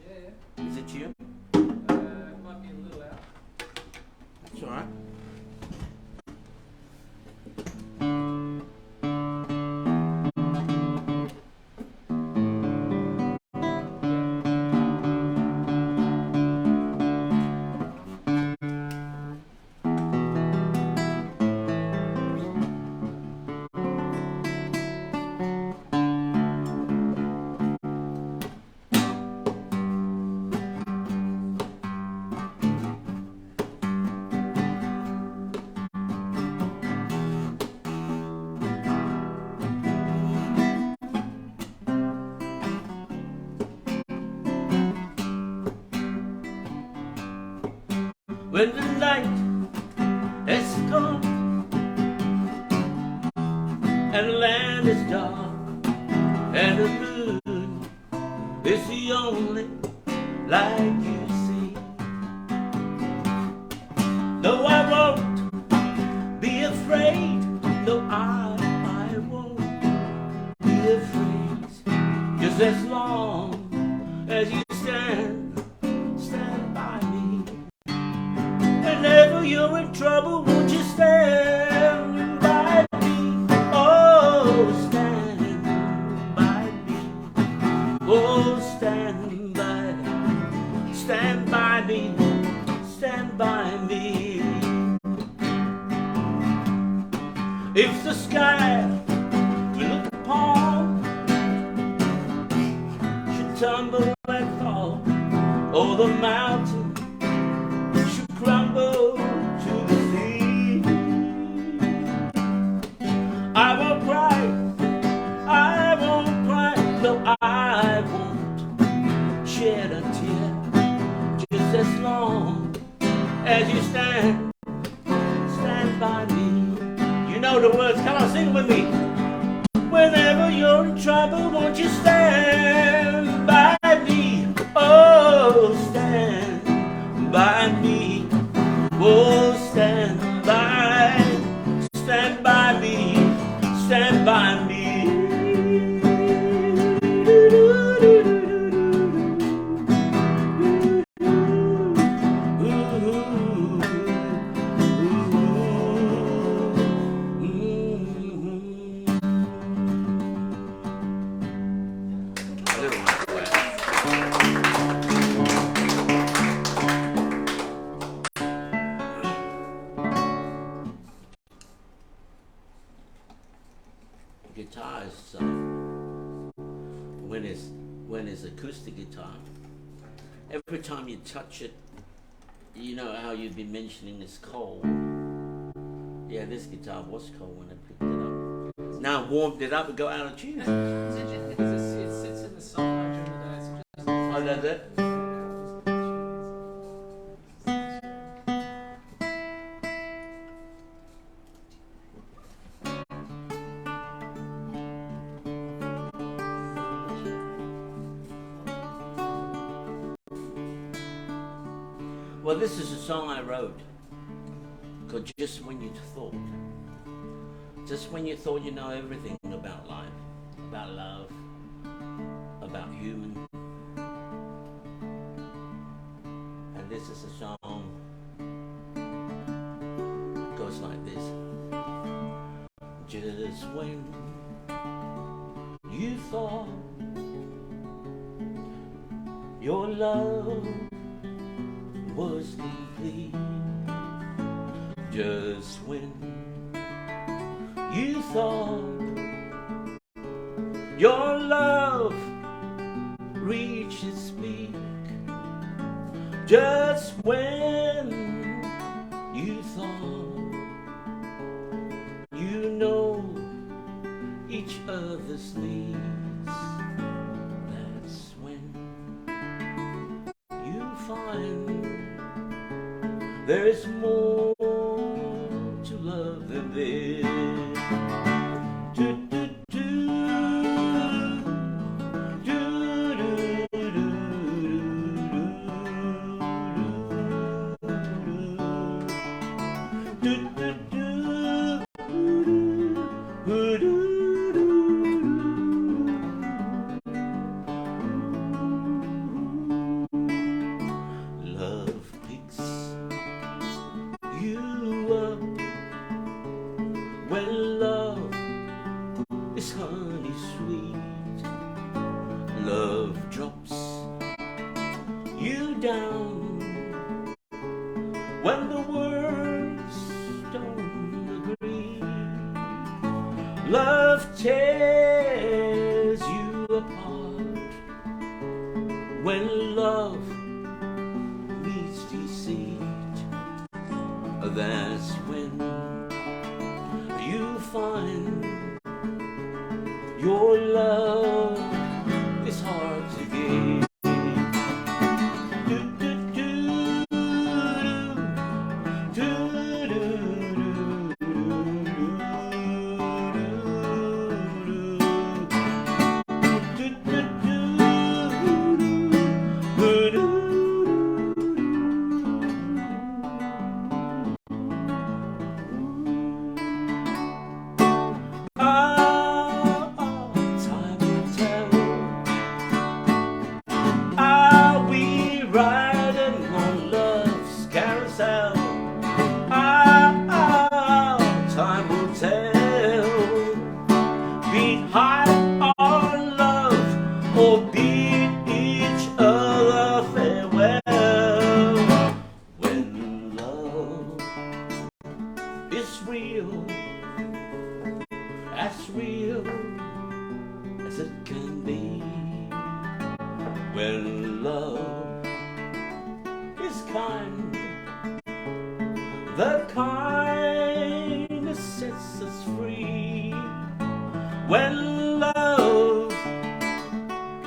Yeah. Is it you? Might be a little out. That's all right. When the night has come and the land is dark and the moon is the only light you see, no, I won't be afraid. No, I won't be afraid. Just as long as you stand by me. Whenever you're in trouble, won't you stand by me? Oh, stand by me. Oh, stand by me. Stand by me. If the sky we look upon should tumble and fall, or the mountain crumble to the sea, I won't cry, no, I won't shed a tear, just as long as you stand by me. You know the words, come on, sing with me. Whenever you're in trouble, won't you stand because when it's acoustic guitar, every time you touch it, you know how you've been mentioning it's cold. Yeah, this guitar was cold when I picked it up. Now I warmed it up and got out of tune. It sits in the software during the day, so just... Oh, that's it? Well, this is a song I wrote called Just When You Thought. Just when you thought you know everything about life, about love, about human. And this is a song, goes like this. Just when you thought your love was complete, just when you thought your love reached its peak, just when you thought you know each other's needs, that's when you find there is more to love than this. Love picks you up when love is honey sweet. Love drops you down when the words don't agree. Love tears you apart when love meets deceit. That's when you find your love is hard to give. Time will tell. Are we riding on love's carousel? Time will tell. Behind our love or bid each other farewell. When love is real, as real as it can be. When love is kind, the kind that sets us free. When love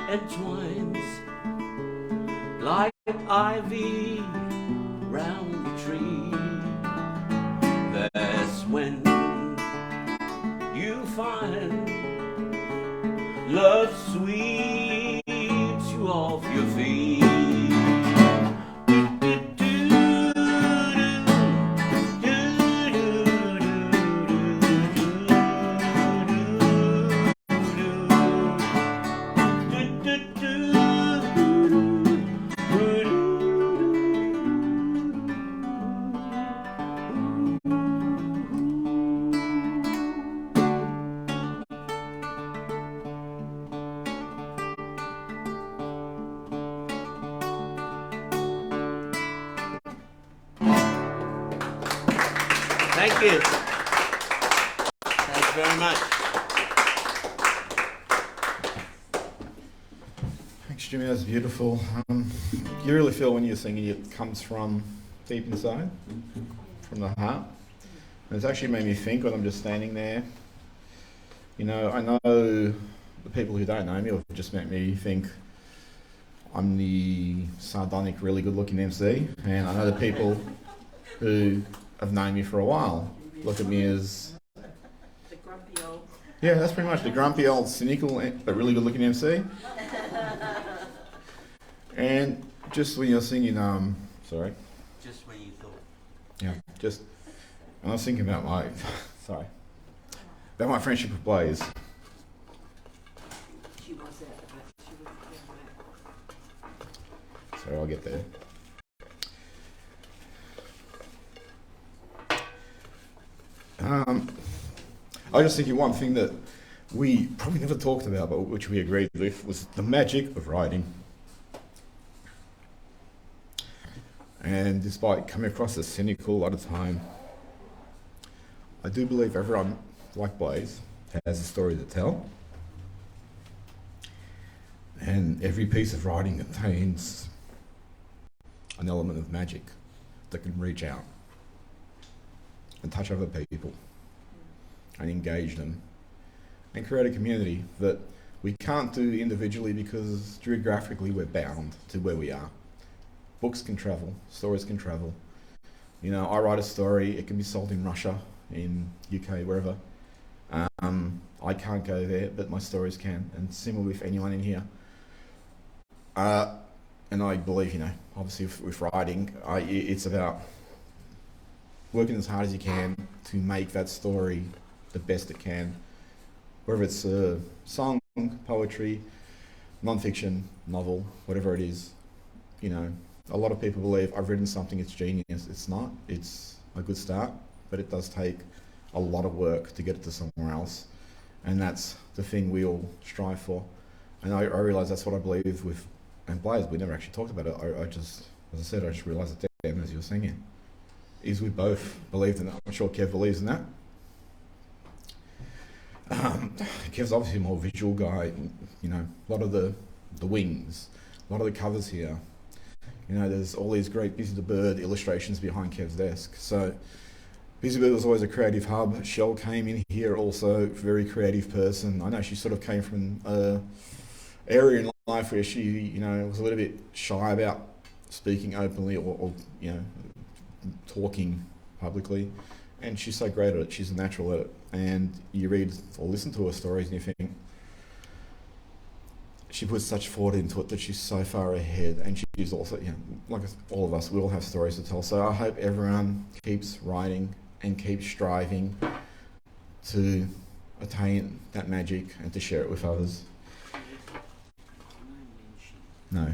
entwines like ivy round the tree, that's when you find love sweeps you off your feet. Thank you. Thanks very much. Jimmy, that's beautiful. You really feel when you're singing it comes from deep inside, from the heart. And it's actually made me think when I'm just standing there. You know, I know the people who don't know me or have just met me think I'm the sardonic, really good-looking MC, and I know the people who have known me for a while look at me as The grumpy old. yeah, that's pretty much the grumpy old, cynical, but really good-looking MC. And just when you're singing, sorry, Just when you thought. yeah, just I was thinking about my, sorry, about my friendship with Blaze. She was there, but she was there. Sorry, I'll get there. I was just thinking one thing that we probably never talked about, but which we agreed with, was the magic of writing. And despite coming across as cynical a lot of the time, I do believe everyone, like Blaze, has a story to tell. And every piece of writing contains an element of magic that can reach out and touch other people and engage them and create a community that we can't do individually because geographically we're bound to where we are. Books can travel, stories can travel. You know, I write a story, it can be sold in Russia, in UK, wherever. I can't go there, but my stories can, and similar with anyone in here. And I believe, you know, obviously with writing, it's about working as hard as you can to make that story the best it can. Whether it's a song, poetry, non-fiction, novel, whatever it is, you know, a lot of people believe I've written something, it's genius. It's not. It's a good start, but it does take a lot of work to get it to somewhere else. And that's the thing we all strive for. And I realise that's what I believe with, and Blaze, we never actually talked about it. I just, as I said, I just realised it then as you were singing, is we both believed in that. I'm sure Kev believes in that. Kev's obviously a more visual guy, you know, a lot of the wings, a lot of the covers here. You know, there's all these great Busybird illustrations behind Kev's desk. So Busybird was always a creative hub. Shell came in here also, very creative person. I know she sort of came from an area in life where she, you know, was a little bit shy about speaking openly or you know, talking publicly. And she's so great at it. She's a natural at it. And you read or listen to her stories and you think, she puts such thought into it that she's so far ahead, and she's also, you know, like all of us, we all have stories to tell. So I hope everyone keeps writing and keeps striving to attain that magic and to share it with others. No.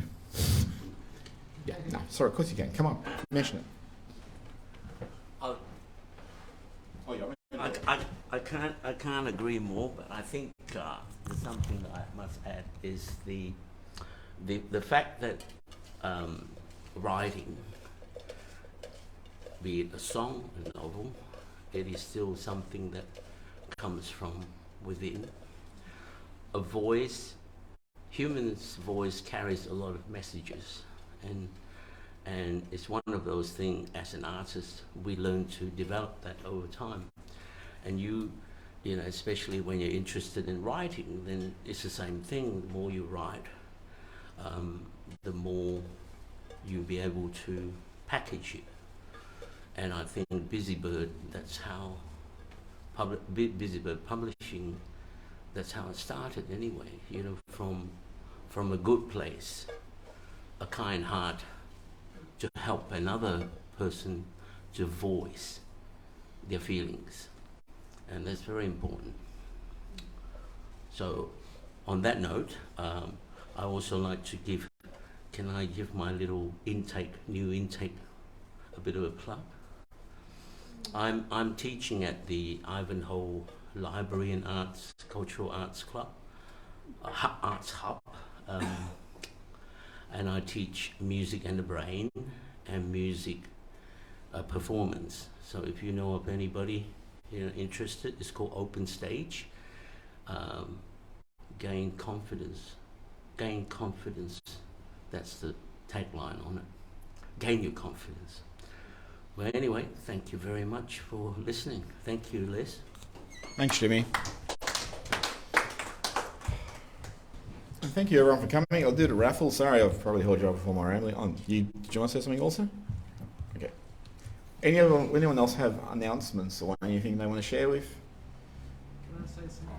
Yeah, no, sorry, of course you can. Come on, mention it. I can't agree more, but I think there's something that I must add is the fact that writing, be it a song, a novel, it is still something that comes from within. A voice, human's voice carries a lot of messages, and it's one of those things as an artist we learn to develop that over time. And you know, especially when you're interested in writing, then it's the same thing. The more you write, the more you'll be able to package it. And I think Busybird, that's how Busybird Publishing, that's how it started anyway. You know, from a good place, a kind heart, to help another person to voice their feelings. And that's very important. So on that note, I also like to can I give my little new intake, a bit of a plug? I'm teaching at the Ivanhoe Library and Cultural Arts Club, Arts Hub, and I teach music and the brain and music performance. So if you know of anybody interested, it's called Open Stage. Gain confidence gain confidence. That's the tagline on it. Gain your confidence. Well, anyway, thank you very much for listening. Thank you, Les. Thanks, Jimmy. And thank you everyone for coming. I'll do the raffle. Sorry, I've probably held you up before my rambling. Did you want to say something also? Okay. Anyone else have announcements or anything they want to share with? Can I say something?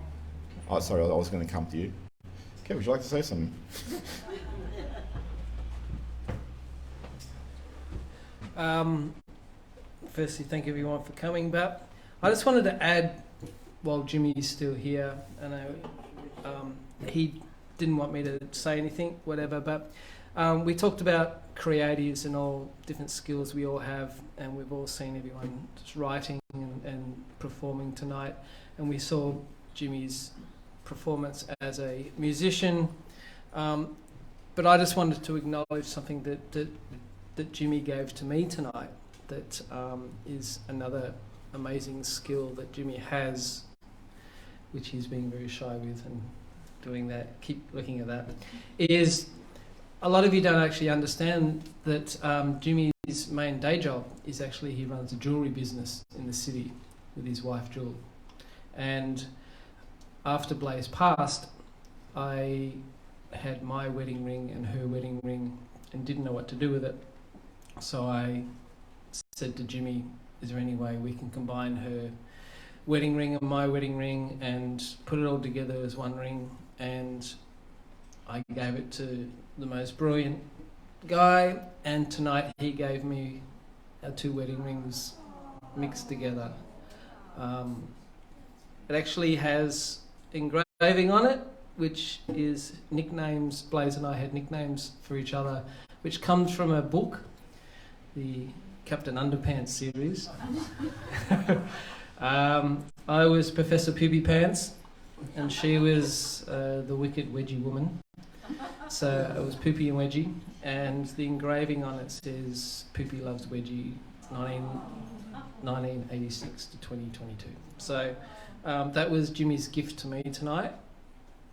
Oh, sorry, I was going to come to you. Okay, would you like to say something? Firstly, thank everyone for coming, but I just wanted to add, while Jimmy's still here, I know he didn't want me to say anything, whatever, but we talked about creatives and all different skills we all have, and we've all seen everyone just writing and performing tonight, and we saw Jimmy's performance as a musician, but I just wanted to acknowledge something that Jimmy gave to me tonight that is another amazing skill that Jimmy has, which he's being very shy with and doing that, keep looking at that, is a lot of you don't actually understand that Jimmy's main day job is actually he runs a jewellery business in the city with his wife Jewel. And after Blaze passed, I had my wedding ring and her wedding ring and didn't know what to do with it. So I said to Jimmy, is there any way we can combine her wedding ring and my wedding ring and put it all together as one ring? And I gave it to the most brilliant guy, and tonight he gave me our two wedding rings mixed together. It actually has engraving on it, which is nicknames. Blaze and I had nicknames for each other, which comes from a book, the Captain Underpants series. I was Professor Poopy Pants, and she was the wicked wedgie woman. So it was Poopy and Wedgie, and the engraving on it says Poopy loves Wedgie 1986 to 2022. So that was Jimmy's gift to me tonight,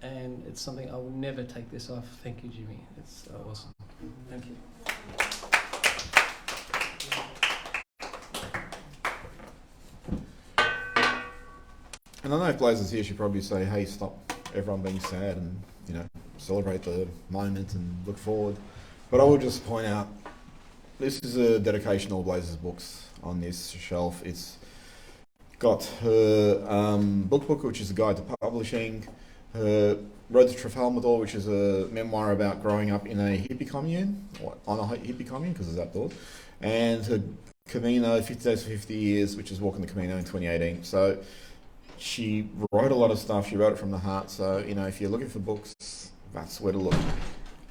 and it's something I will never take this off. Thank you, Jimmy. It's awesome. Thank you. And I know if Blaze is here, she'd probably say, hey, stop everyone being sad and, celebrate the moment and look forward. But I will just point out, this is a dedication to all Blaze's books on this shelf. It's got her book, which is a guide to publishing, her Road to Trafalgar, which is a memoir about growing up in a hippie commune, or on a hippie commune, because it's outdoors, and her Camino, 50 Days for 50 Years, which is Walking the Camino in 2018. So she wrote a lot of stuff. She wrote it from the heart. So, if you're looking for books, that's where to look.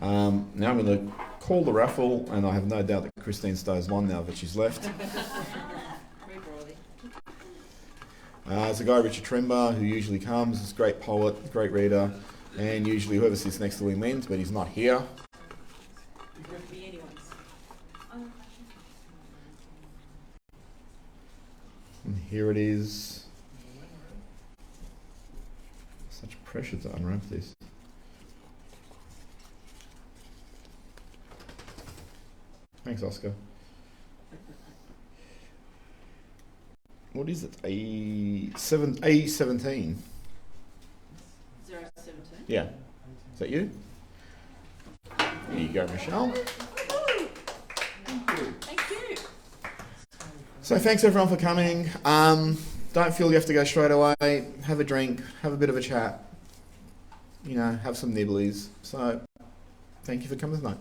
Now I'm going to call the raffle, and I have no doubt that Christine Stowe's won now that she's left. It's a guy, Richard Trimber, who usually comes. He's a great poet, great reader, and usually whoever sits next to him wins, but he's not here. And here it is. Such pressure to unwrap this. Thanks, Oscar. What is it? A17? 017. Yeah. Is that you? There you go, Michelle. Thank you. So thanks everyone for coming. Don't feel you have to go straight away. Have a drink, have a bit of a chat. Have some nibblies. So thank you for coming tonight.